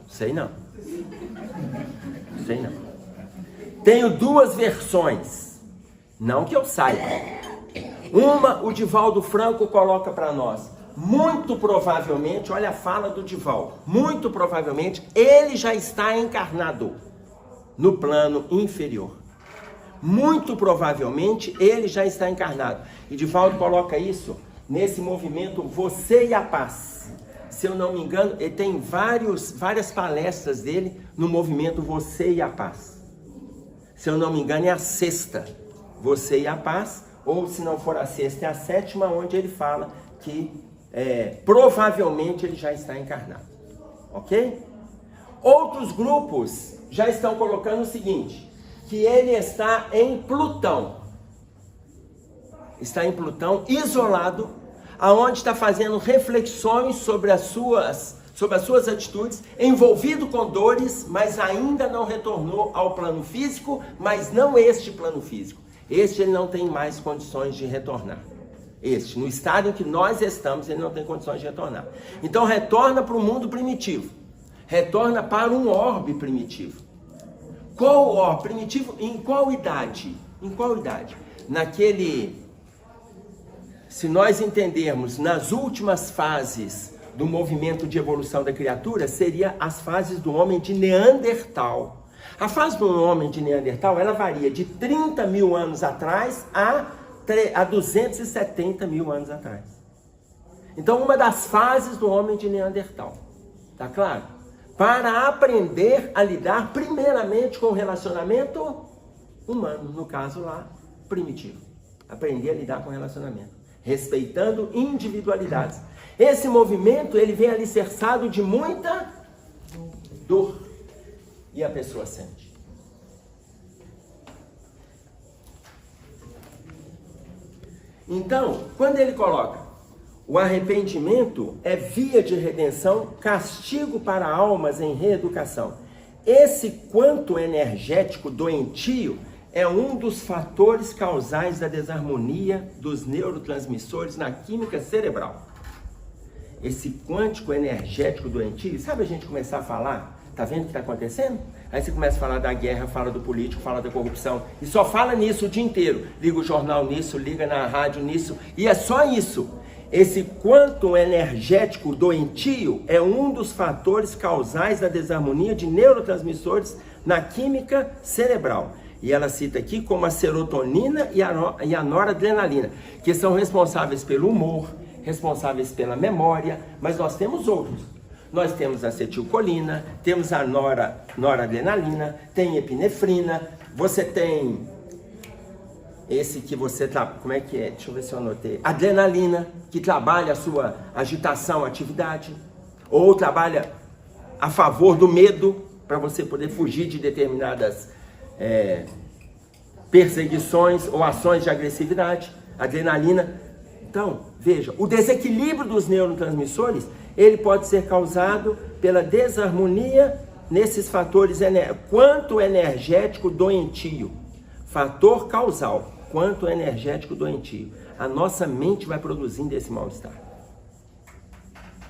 Sei não. Sei não. Tenho 2 versões. Não que eu saiba. Uma, o Divaldo Franco coloca para nós. Muito provavelmente, olha a fala do Divaldo. Muito provavelmente, ele já está encarnado no plano inferior. Muito provavelmente, ele já está encarnado. E Divaldo coloca isso nesse movimento Você e a Paz. Se eu não me engano, ele tem várias palestras dele no movimento Você e a Paz. Se eu não me engano, é a 6ª. Você e a Paz, ou se não for a 6ª, é a 7ª, onde ele fala que provavelmente ele já está encarnado. Ok? Outros grupos já estão colocando o seguinte, que ele está em Plutão. Está em Plutão, isolado, aonde está fazendo reflexões sobre as suas atitudes, envolvido com dores, mas ainda não retornou ao plano físico, mas não este plano físico. Este ele não tem mais condições de retornar. No estado em que nós estamos, ele não tem condições de retornar. Então retorna para o mundo primitivo. Retorna para um orbe primitivo. Qual orbe primitivo? Em qual idade? Em qual idade? Se nós entendermos nas últimas fases do movimento de evolução da criatura seria as fases do homem de Neandertal. A fase do homem de Neandertal, ela varia de 30 mil anos atrás a 270 mil anos atrás. Então, uma das fases do homem de Neandertal, tá claro? Para aprender a lidar primeiramente com o relacionamento humano, no caso lá, primitivo. Aprender a lidar com o relacionamento, respeitando individualidades. Esse movimento, ele vem alicerçado de muita dor. E a pessoa sente. Então, quando ele coloca o arrependimento é via de redenção, castigo para almas em reeducação. Esse quanto energético doentio é um dos fatores causais da desarmonia dos neurotransmissores na química cerebral. Esse quântico energético doentio, sabe a gente começar a falar, tá vendo o que está acontecendo? Aí você começa a falar da guerra, fala do político, fala da corrupção, e só fala nisso o dia inteiro. Liga o jornal nisso, liga na rádio nisso, e é só isso. Esse quanto energético doentio é um dos fatores causais da desarmonia de neurotransmissores na química cerebral. E ela cita aqui como a serotonina e a noradrenalina, que são responsáveis pelo humor, responsáveis pela memória, mas nós temos outros. Nós temos a acetilcolina, temos a noradrenalina, tem epinefrina, você tem esse que você como é que é? Deixa eu ver se eu anotei. Adrenalina, que trabalha a sua agitação, atividade, ou trabalha a favor do medo, para você poder fugir de determinadas perseguições ou ações de agressividade. Adrenalina. Então, veja, o desequilíbrio dos neurotransmissores, ele pode ser causado pela desarmonia nesses fatores, quanto energético doentio. Fator causal, quanto energético doentio. A nossa mente vai produzindo esse mal-estar.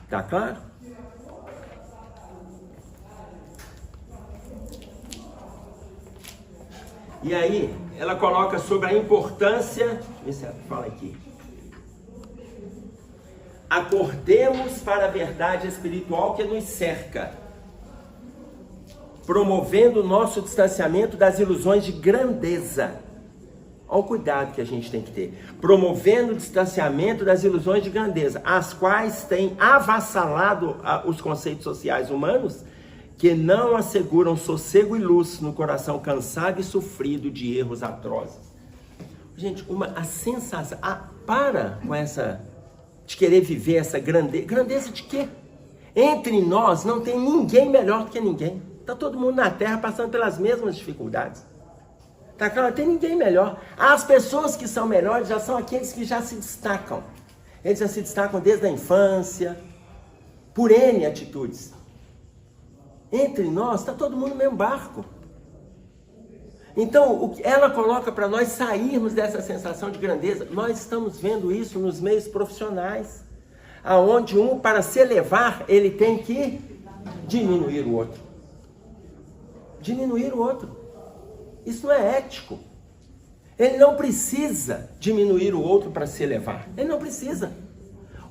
Tá claro? E aí, ela coloca sobre a importância, deixa eu ver se ela fala aqui. Acordemos para a verdade espiritual que nos cerca, promovendo o nosso distanciamento das ilusões de grandeza. Olha o cuidado que a gente tem que ter. Promovendo o distanciamento das ilusões de grandeza, as quais têm avassalado os conceitos sociais humanos, que não asseguram sossego e luz no coração cansado e sofrido de erros atrozes. Gente, a sensação... para com essa... de querer viver essa grandeza. Grandeza de quê? Entre nós não tem ninguém melhor do que ninguém. Está todo mundo na Terra passando pelas mesmas dificuldades. Tá claro? Não tem ninguém melhor. As pessoas que são melhores já são aqueles que já se destacam. Eles já se destacam desde a infância, por N atitudes. Entre nós está todo mundo no mesmo barco. Então, ela coloca para nós sairmos dessa sensação de grandeza. Nós estamos vendo isso nos meios profissionais, aonde um, para se elevar, ele tem que diminuir o outro. Diminuir o outro. Isso não é ético. Ele não precisa diminuir o outro para se elevar. Ele não precisa.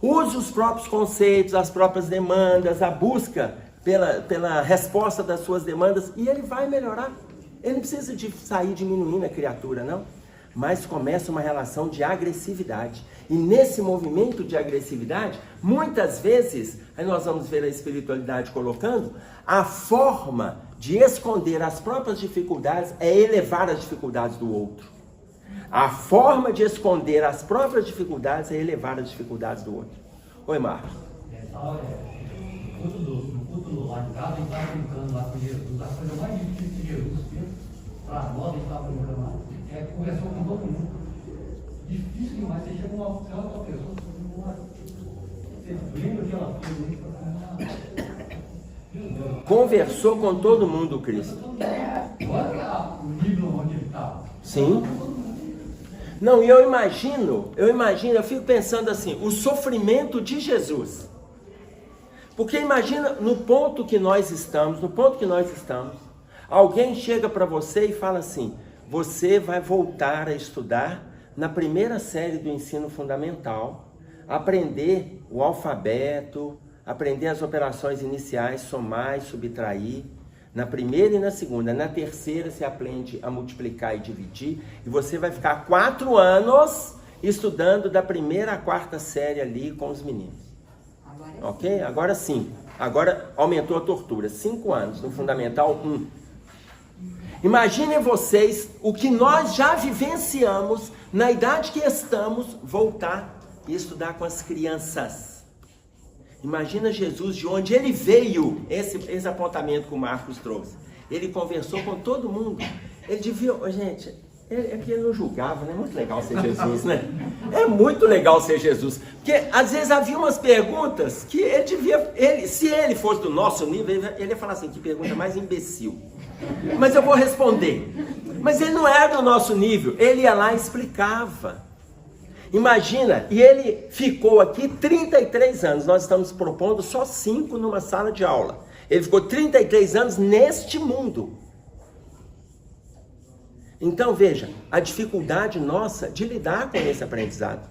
Use os próprios conceitos, as próprias demandas, a busca pela resposta das suas demandas, e ele vai melhorar. Ele não precisa de sair diminuindo a criatura, não. Mas começa uma relação de agressividade. E nesse movimento de agressividade, muitas vezes, aí nós vamos ver a espiritualidade colocando, a forma de esconder as próprias dificuldades é elevar as dificuldades do outro. A forma de esconder as próprias dificuldades é elevar as dificuldades do outro. Oi, Marcos. No culto lá de casa, a gente estava brincando lá com Jesus. A coisa mais difícil que Jesus fez para nós, a gente estava brincando lá, é conversar com todo mundo. Difícil demais. Você chega uma pessoa, você lembra que ela fez isso? Conversou com todo mundo, Cristo. Olha o nível onde ele estava. Sim. Não, e eu imagino, eu fico pensando assim, o sofrimento de Jesus. Porque imagina, no ponto que nós estamos, alguém chega para você e fala assim, você vai voltar a estudar na primeira série do ensino fundamental, aprender o alfabeto, aprender as operações iniciais, somar e subtrair. Na primeira e na segunda. Na terceira você aprende a multiplicar e dividir. E você vai ficar 4 anos estudando da primeira à quarta série ali com os meninos. Ok? Agora 5. Agora aumentou a tortura. 5 anos no Fundamental 1. Imaginem vocês o que nós já vivenciamos na idade que estamos, voltar e estudar com as crianças. Imagina Jesus de onde ele veio, esse apontamento que o Marcos trouxe. Ele conversou com todo mundo. Ele devia, gente, é que ele não julgava, né? É muito legal ser Jesus, né? É muito legal ser Jesus. Porque às vezes havia umas perguntas que ele devia, se ele fosse do nosso nível, ele ia falar assim, que pergunta mais imbecil. Mas eu vou responder. Mas ele não era do nosso nível, ele ia lá e explicava. Imagina, e ele ficou aqui 33 anos, nós estamos propondo só 5 numa sala de aula. Ele ficou 33 anos neste mundo. Então veja, a dificuldade nossa de lidar com esse aprendizado.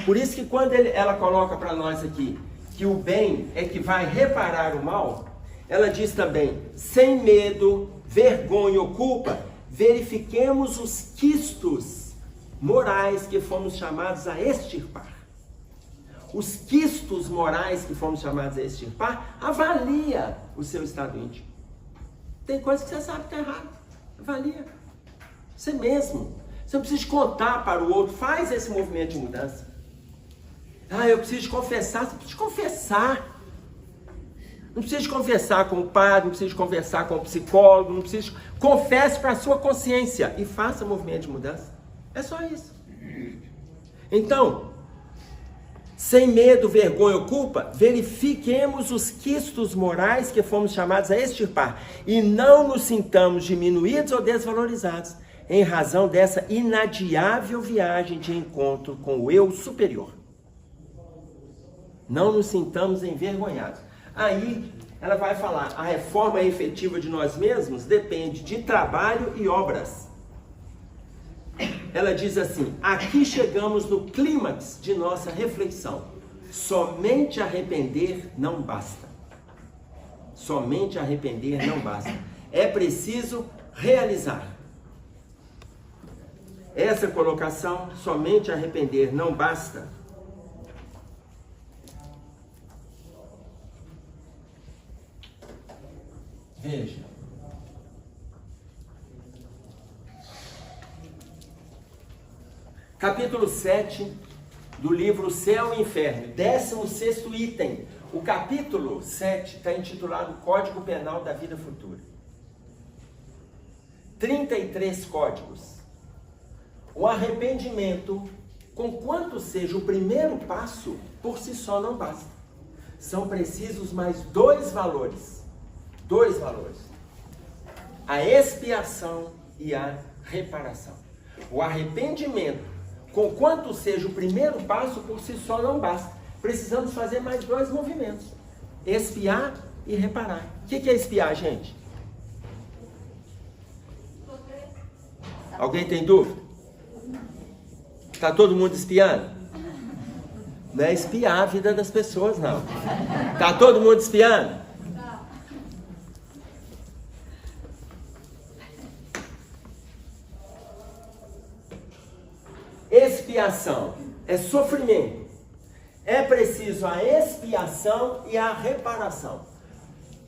Por isso que quando ela coloca para nós aqui, que o bem é que vai reparar o mal, ela diz também, sem medo, vergonha ou culpa, verifiquemos os quistos morais que fomos chamados a extirpar. Os quistos morais que fomos chamados a extirpar, avalia o seu estado íntimo. Tem coisa que você sabe que está errado. Avalia. Você mesmo. Você não precisa contar para o outro. Faz esse movimento de mudança. Ah, eu preciso confessar. Você precisa confessar. Não precisa conversar com o padre, não precisa conversar com o psicólogo, não precisa... Confesse para a sua consciência e faça movimento de mudança. É só isso. Então, sem medo, vergonha ou culpa, verifiquemos os quistos morais que fomos chamados a extirpar e não nos sintamos diminuídos ou desvalorizados em razão dessa inadiável viagem de encontro com o eu superior. Não nos sintamos envergonhados. Aí, ela vai falar, a reforma efetiva de nós mesmos depende de trabalho e obras. Ela diz assim, aqui chegamos no clímax de nossa reflexão. Somente arrepender não basta. Somente arrepender não basta. É preciso realizar. Essa colocação, somente arrepender não basta, veja. Capítulo 7 do livro Céu e Inferno, 16º item. O capítulo 7 está intitulado Código Penal da Vida Futura. 33 códigos. O arrependimento, conquanto seja o primeiro passo, por si só não basta. São precisos mais 2 valores. 2 valores. A expiação e a reparação. O arrependimento, conquanto seja o primeiro passo, por si só não basta. Precisamos fazer mais 2 movimentos. Expiar e reparar. O que é expiar, gente? Alguém tem dúvida? Está todo mundo espiando? Não é espiar a vida das pessoas, não. Está todo mundo espiando? Expiação é sofrimento. É preciso a expiação e a reparação.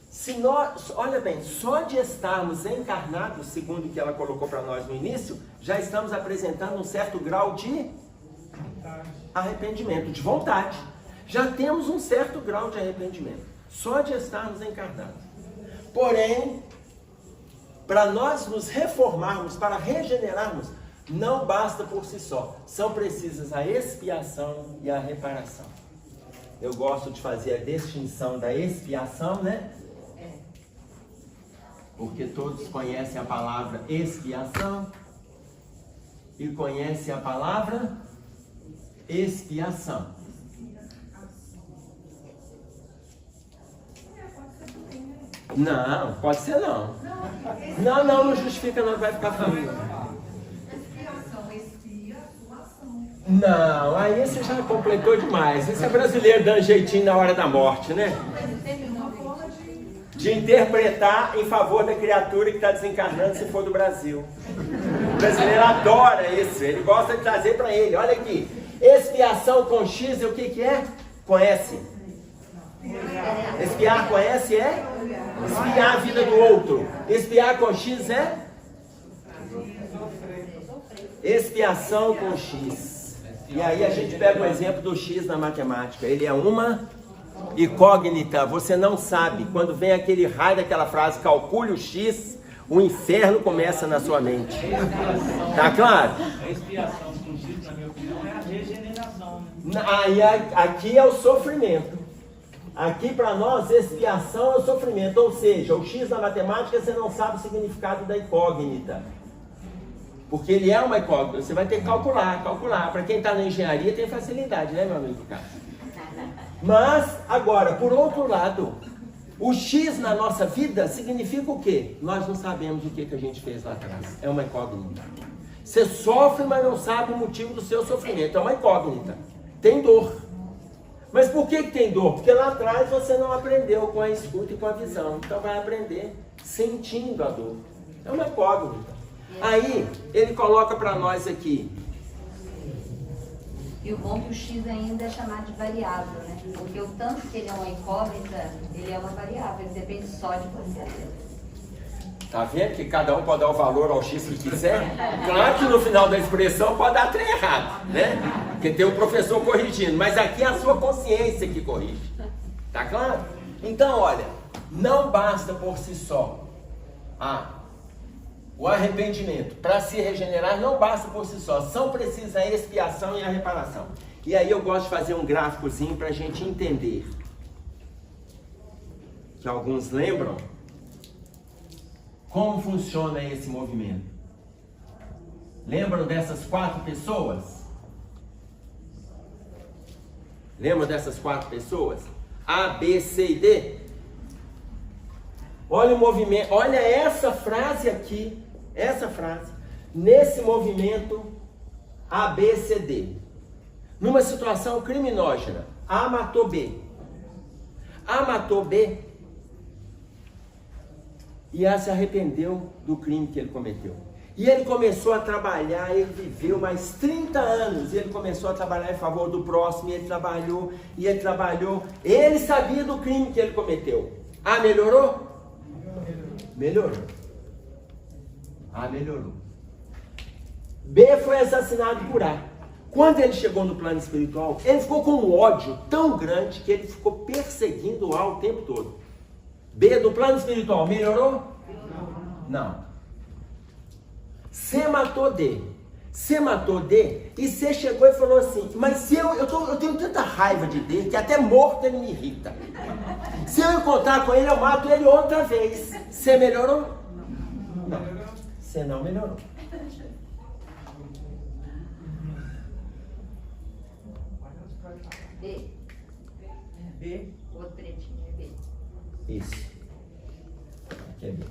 Se nós, olha bem, só de estarmos encarnados, segundo o que ela colocou para nós no início, já estamos apresentando um certo grau de arrependimento, de vontade. Já temos um certo grau de arrependimento, só de estarmos encarnados. Porém, para nós nos reformarmos, para regenerarmos, não basta por si só. São precisas a expiação e a reparação. Eu gosto de fazer a distinção da expiação, né? Porque todos conhecem a palavra expiação e conhecem a palavra expiação. Não, pode ser não. Não justifica não, vai ficar família. Não, aí você já completou demais. Esse é brasileiro dando jeitinho na hora da morte, né? De interpretar em favor da criatura que está desencarnando se for do Brasil. O brasileiro adora isso, ele gosta de trazer para ele. Olha aqui, expiação com X, o que é? Conhece. Expiar conhece é? Expiar a vida do outro. Expiar com X é? Expiação com X. E aí a gente pega o exemplo do X na matemática. Ele é uma incógnita. Você não sabe. Quando vem aquele raio daquela frase, calcule o X, o inferno começa na sua mente. Tá claro? A expiação com X, na minha opinião, é a regeneração. Aí aqui é o sofrimento. Aqui para nós, expiação é o sofrimento. Ou seja, o X na matemática você não sabe o significado da incógnita. Porque ele é uma incógnita. Você vai ter que calcular. Para quem está na engenharia tem facilidade, né, meu amigo Carlos? Mas, agora, por outro lado, o X na nossa vida significa o quê? Nós não sabemos o que a gente fez lá atrás. É uma incógnita. Você sofre, mas não sabe o motivo do seu sofrimento. É uma incógnita. Tem dor. Mas por que tem dor? Porque lá atrás você não aprendeu com a escuta e com a visão. Então vai aprender sentindo a dor. É uma incógnita. Aí, ele coloca para nós aqui. E o bom é que o X ainda é chamado de variável, né? Porque o tanto que ele é uma incógnita, ele é uma variável, ele depende só de você. Tá vendo que cada um pode dar o valor ao X que quiser? Claro que no final da expressão pode dar trem errado, né? Porque tem um professor corrigindo, mas aqui é a sua consciência que corrige. Tá claro? Então, olha, não basta por si só o arrependimento. Para se regenerar, não basta por si só. São precisas a expiação e a reparação. E aí eu gosto de fazer um gráficozinho para a gente entender. Que alguns lembram como funciona esse movimento. Lembram dessas 4 pessoas? Lembram dessas 4 pessoas? A, B, C e D? Olha o movimento, olha essa frase aqui, essa frase, nesse movimento A, B, C, D. Numa situação criminógena, A matou B. A matou B e A se arrependeu do crime que ele cometeu. E ele começou a trabalhar, ele viveu mais 30 anos, e ele começou a trabalhar em favor do próximo, e ele trabalhou, ele sabia do crime que ele cometeu. A melhorou? Melhorou. A melhorou. B foi assassinado por A. Quando ele chegou no plano espiritual, ele ficou com um ódio tão grande que ele ficou perseguindo A o tempo todo. B do plano espiritual melhorou? Não. C matou D. C matou D e C chegou e falou assim, mas se eu tenho tanta raiva de D que até morto ele me irrita. Se eu encontrar com ele, eu mato ele outra vez. C melhorou? Não. C não melhorou. B. B. Outro pretinho é B. Isso. Aqui é B.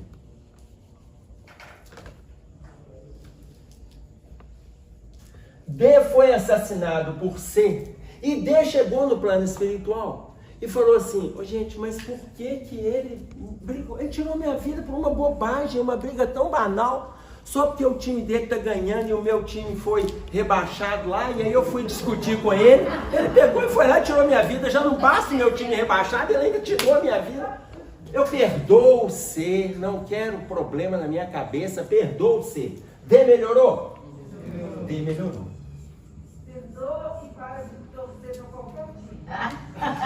D foi assassinado por C e D chegou no plano espiritual e falou assim, gente, mas por que ele brigou? Ele tirou minha vida por uma bobagem, uma briga tão banal, só porque o time dele está ganhando e o meu time foi rebaixado lá, e aí eu fui discutir com ele, ele pegou e foi lá e tirou minha vida, já não basta o meu time rebaixado, ele ainda tirou a minha vida. Eu perdoo o C, não quero problema na minha cabeça, perdoo o C. D melhorou? D melhorou.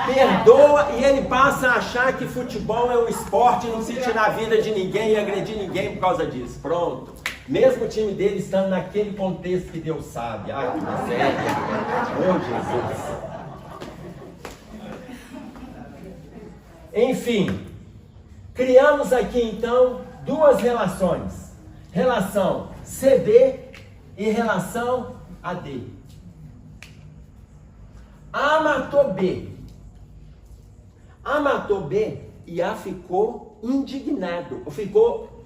Perdoa e ele passa a achar que futebol é um esporte, não se tirar a vida de ninguém e agredir ninguém por causa disso. Pronto. Mesmo o time dele estando naquele contexto que Deus sabe. Ai, que miséria. Oh, Jesus. Enfim, criamos aqui então 2 relações. Relação CD e relação AD. A matou B. A matou B e A ficou indignado, ficou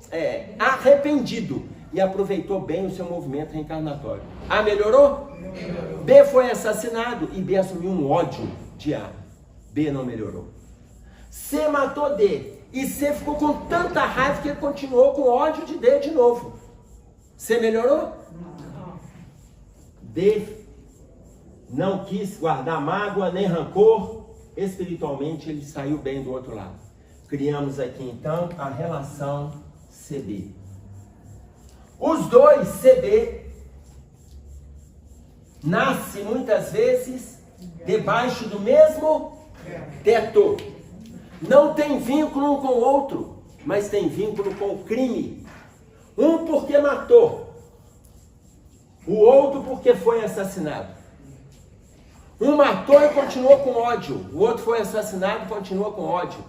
arrependido. e aproveitou bem o seu movimento reencarnatório. A melhorou? B foi assassinado e B assumiu um ódio de A. B não melhorou. C matou D e C ficou com tanta raiva que ele continuou com ódio de D de novo. C melhorou? D não quis guardar mágoa nem rancor. Espiritualmente ele saiu bem do outro lado. Criamos aqui então a relação CB. Os dois CB nascem muitas vezes debaixo do mesmo teto. Não tem vínculo um com o outro, mas tem vínculo com o crime. Um porque matou, o outro porque foi assassinado. Um matou e continuou com ódio, o outro foi assassinado e continua com ódio.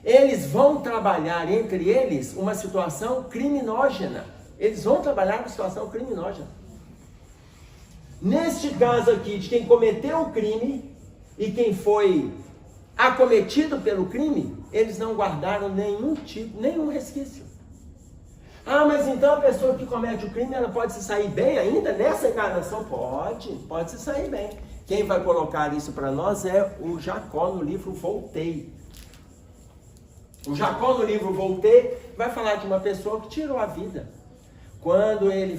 Eles vão trabalhar entre eles uma situação criminógena. Eles vão trabalhar uma situação criminógena. Neste caso aqui, de quem cometeu o crime e quem foi acometido pelo crime, eles não guardaram nenhum resquício. Ah, mas então a pessoa que comete o crime, ela pode se sair bem ainda nessa encarnação? Pode se sair bem. Quem vai colocar isso para nós é o Jacó no livro Voltei. O Jacó no livro Voltei vai falar de uma pessoa que tirou a vida. Quando ele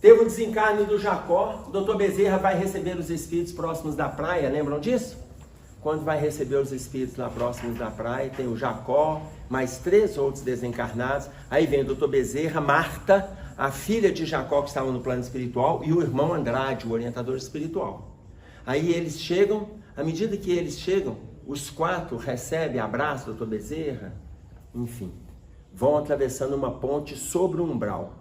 teve o desencarne do Jacó, o doutor Bezerra vai receber os espíritos próximos da praia, lembram disso? Quando vai receber os espíritos lá próximos da praia, tem o Jacó, mais 3 outros desencarnados. Aí vem o doutor Bezerra, Marta, a filha de Jacó que estava no plano espiritual, e o irmão Andrade, o orientador espiritual. Aí eles chegam, à medida que eles chegam, os 4 recebem abraço do doutor Bezerra, enfim, vão atravessando uma ponte sobre o umbral.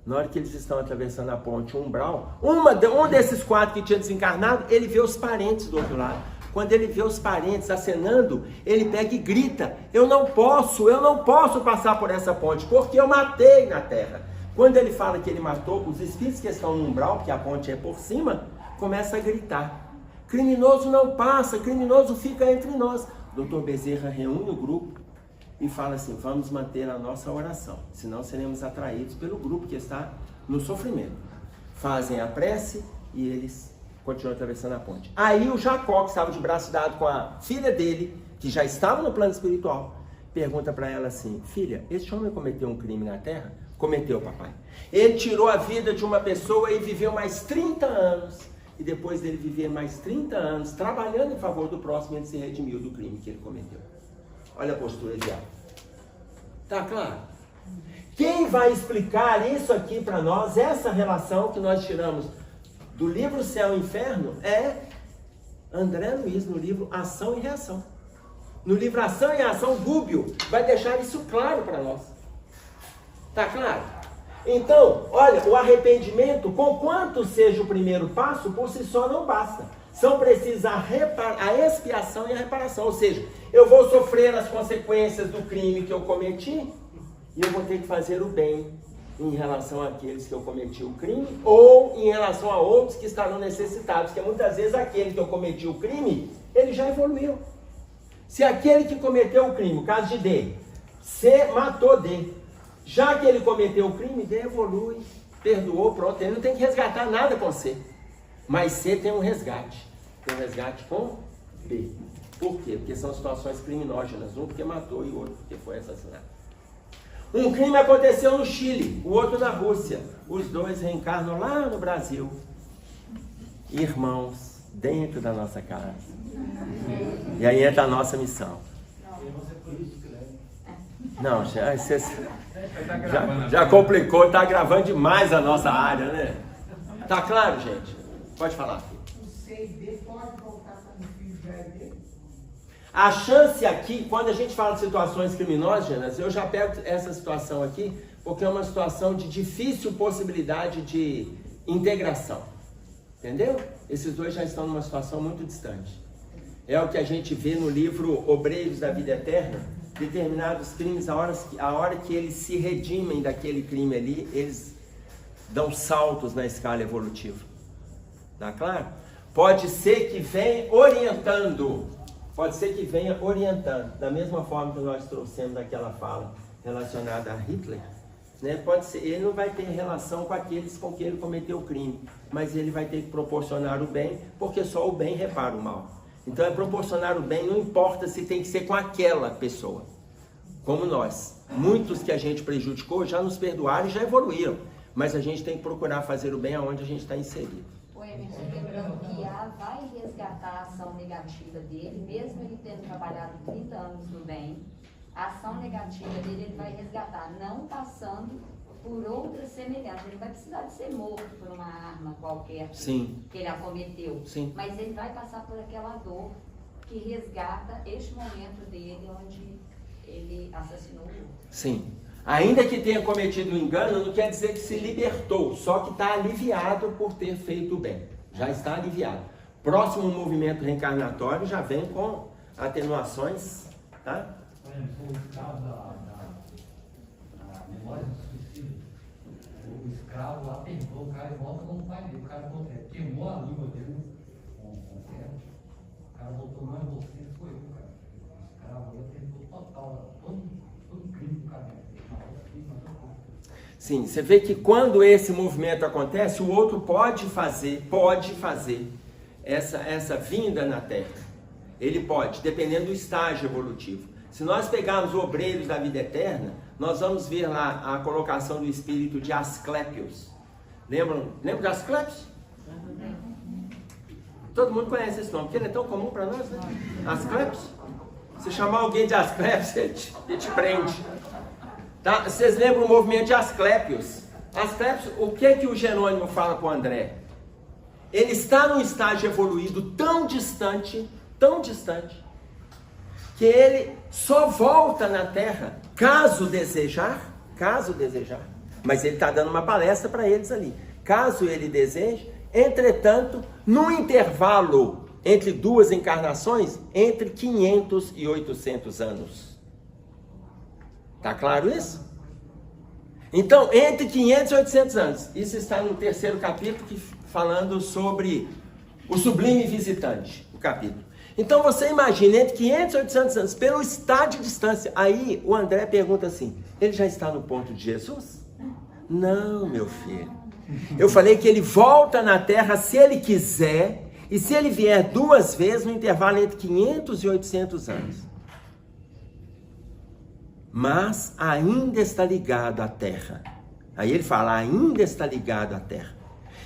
Na hora que eles estão atravessando a ponte umbral, um desses 4 que tinha desencarnado, ele vê os parentes do outro lado. Quando ele vê os parentes acenando, ele pega e grita: eu não posso passar por essa ponte, porque eu matei na terra. Quando ele fala que ele matou, os espíritos que estão no umbral, que a ponte é por cima, começam a gritar: criminoso não passa, criminoso fica entre nós. Doutor Bezerra reúne o grupo e fala assim: vamos manter a nossa oração, senão seremos atraídos pelo grupo que está no sofrimento. Fazem a prece e eles continuam atravessando a ponte. Aí o Jacó, que estava de braço dado com a filha dele, que já estava no plano espiritual, pergunta para ela assim: filha, esse homem cometeu um crime na terra? Cometeu, papai. Ele tirou a vida de uma pessoa e viveu mais 30 anos. E depois dele viver mais 30 anos trabalhando em favor do próximo, ele se redimiu do crime que ele cometeu. Olha a postura de ela. Tá claro? Quem vai explicar isso aqui para nós, essa relação que nós tiramos do livro Céu e Inferno, é André Luiz, no livro Ação e Reação. No livro Ação e Reação, Gúbio vai deixar isso claro para nós. Tá claro? Então, olha, o arrependimento, com quanto seja o primeiro passo, por si só não basta. São precisas a expiação e a reparação. Ou seja, eu vou sofrer as consequências do crime que eu cometi e eu vou ter que fazer o bem em relação àqueles que eu cometi o crime ou em relação a outros que estarão necessitados. Porque muitas vezes aquele que eu cometi o crime, ele já evoluiu. Se aquele que cometeu o crime, o caso de D, C matou D, já que ele cometeu o crime, D evolui, perdoou, pronto, ele não tem que resgatar nada com C. Mas C tem um resgate com B. Por quê? Porque são situações criminógenas, um porque matou e o outro porque foi assassinado. Um crime aconteceu no Chile, o outro na Rússia. Os dois reencarnam lá no Brasil. Irmãos, dentro da nossa casa. E aí entra a nossa missão. Não, já complicou, está gravando demais a nossa área, né? Tá claro, gente? Pode falar. O C e D pode voltar como filho já é dele? A chance aqui, quando a gente fala de situações criminógenas, eu já pego essa situação aqui, porque é uma situação de difícil possibilidade de integração. Entendeu? Esses dois já estão numa situação muito distante. É o que a gente vê no livro Obreiros da Vida Eterna. Determinados crimes, a hora que eles se redimem daquele crime ali, eles dão saltos na escala evolutiva. Tá claro? Pode ser que venha orientando, da mesma forma que nós trouxemos aquela fala relacionada a Hitler, né? Pode ser, ele não vai ter relação com aqueles com quem ele cometeu o crime, mas ele vai ter que proporcionar o bem, porque só o bem repara o mal. Então é proporcionar o bem, não importa se tem que ser com aquela pessoa. Como nós, muitos que a gente prejudicou já nos perdoaram e já evoluíram, mas a gente tem que procurar fazer o bem aonde a gente está inserido. O Emerson, lembrando que A vai resgatar a ação negativa dele, mesmo ele tendo trabalhado 30 anos no bem, a ação negativa dele ele vai resgatar, não passando por outras semelhantes. Ele vai precisar de ser morto por uma arma qualquer Sim. que ele acometeu, Sim. mas ele vai passar por aquela dor que resgata este momento dele onde ele assassinou o outro. Sim. Ainda que tenha cometido um engano, não quer dizer que se libertou, só que está aliviado por ter feito o bem. Já está aliviado. Próximo movimento reencarnatório já vem com atenuações, tá? Por exemplo, o escravo da memória do suicídio, o escravo atentou o cara e volta como o pai dele. O cara queimou a língua dele com ferro. O cara voltou, não é você, foi eu, cara. O escravo atentou total, todo crime do cara. Sim, você vê que quando esse movimento acontece, o outro pode fazer essa vinda na Terra. Ele pode, dependendo do estágio evolutivo. Se nós pegarmos obreiros da vida eterna, nós vamos ver lá a colocação do espírito de Asclépios. Lembram de Asclépios? Todo mundo conhece esse nome, porque ele é tão comum para nós, né? Asclépios. Se chamar alguém de Asclépios, ele te prende. Tá? Vocês lembram o movimento de Asclépios? Asclépios, o que o Jerônimo fala com o André? Ele está num estágio evoluído tão distante, que ele só volta na Terra caso desejar, mas ele está dando uma palestra para eles ali, caso ele deseje. Entretanto, no intervalo entre duas encarnações, entre 500 e 800 anos. Tá claro isso? Então, entre 500 e 800 anos. Isso está no 3º capítulo, falando sobre o sublime visitante, o capítulo. Então, você imagina, entre 500 e 800 anos, pelo estádio de distância. Aí, o André pergunta assim, ele já está no ponto de Jesus? Não, meu filho. Eu falei que ele volta na Terra se ele quiser, e se ele vier 2 vezes no intervalo entre 500 e 800 anos. Mas ainda está ligado à Terra. Aí ele fala, ainda está ligado à Terra.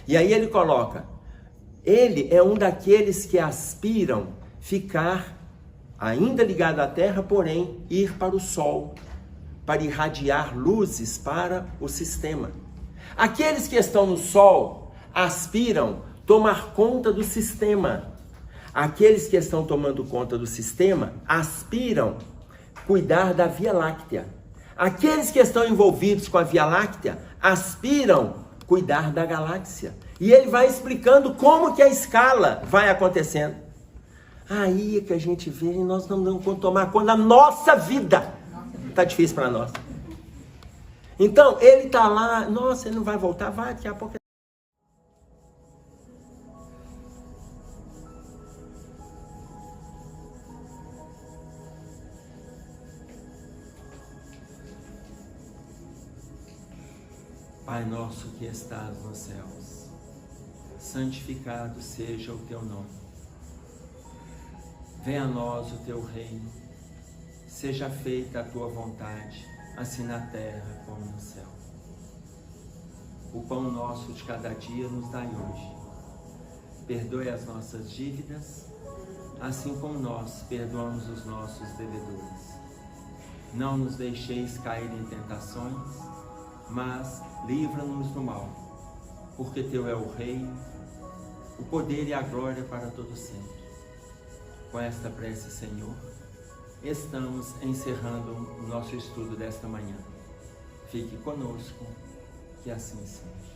E aí ele coloca, ele é um daqueles que aspiram ficar ainda ligado à Terra, porém ir para o Sol, para irradiar luzes para o sistema. Aqueles que estão no Sol aspiram tomar conta do sistema. Aqueles que estão tomando conta do sistema aspiram cuidar da Via Láctea. Aqueles que estão envolvidos com a Via Láctea aspiram cuidar da galáxia. E ele vai explicando como que a escala vai acontecendo. Aí é que a gente vê, nós não damos conta de tomar conta da nossa vida. Está difícil para nós. Então, ele está lá, nossa, ele não vai voltar, vai, daqui a pouco. Pai nosso que estás nos céus, santificado seja o teu nome. Venha a nós o teu reino, seja feita a tua vontade, assim na terra como no céu. O pão nosso de cada dia nos dai hoje. Perdoe as nossas dívidas, assim como nós perdoamos os nossos devedores. Não nos deixeis cair em tentações, mas livra-nos do mal, porque teu é o reino, o poder e a glória para todo sempre. Com esta prece, Senhor, estamos encerrando o nosso estudo desta manhã. Fique conosco, que assim seja.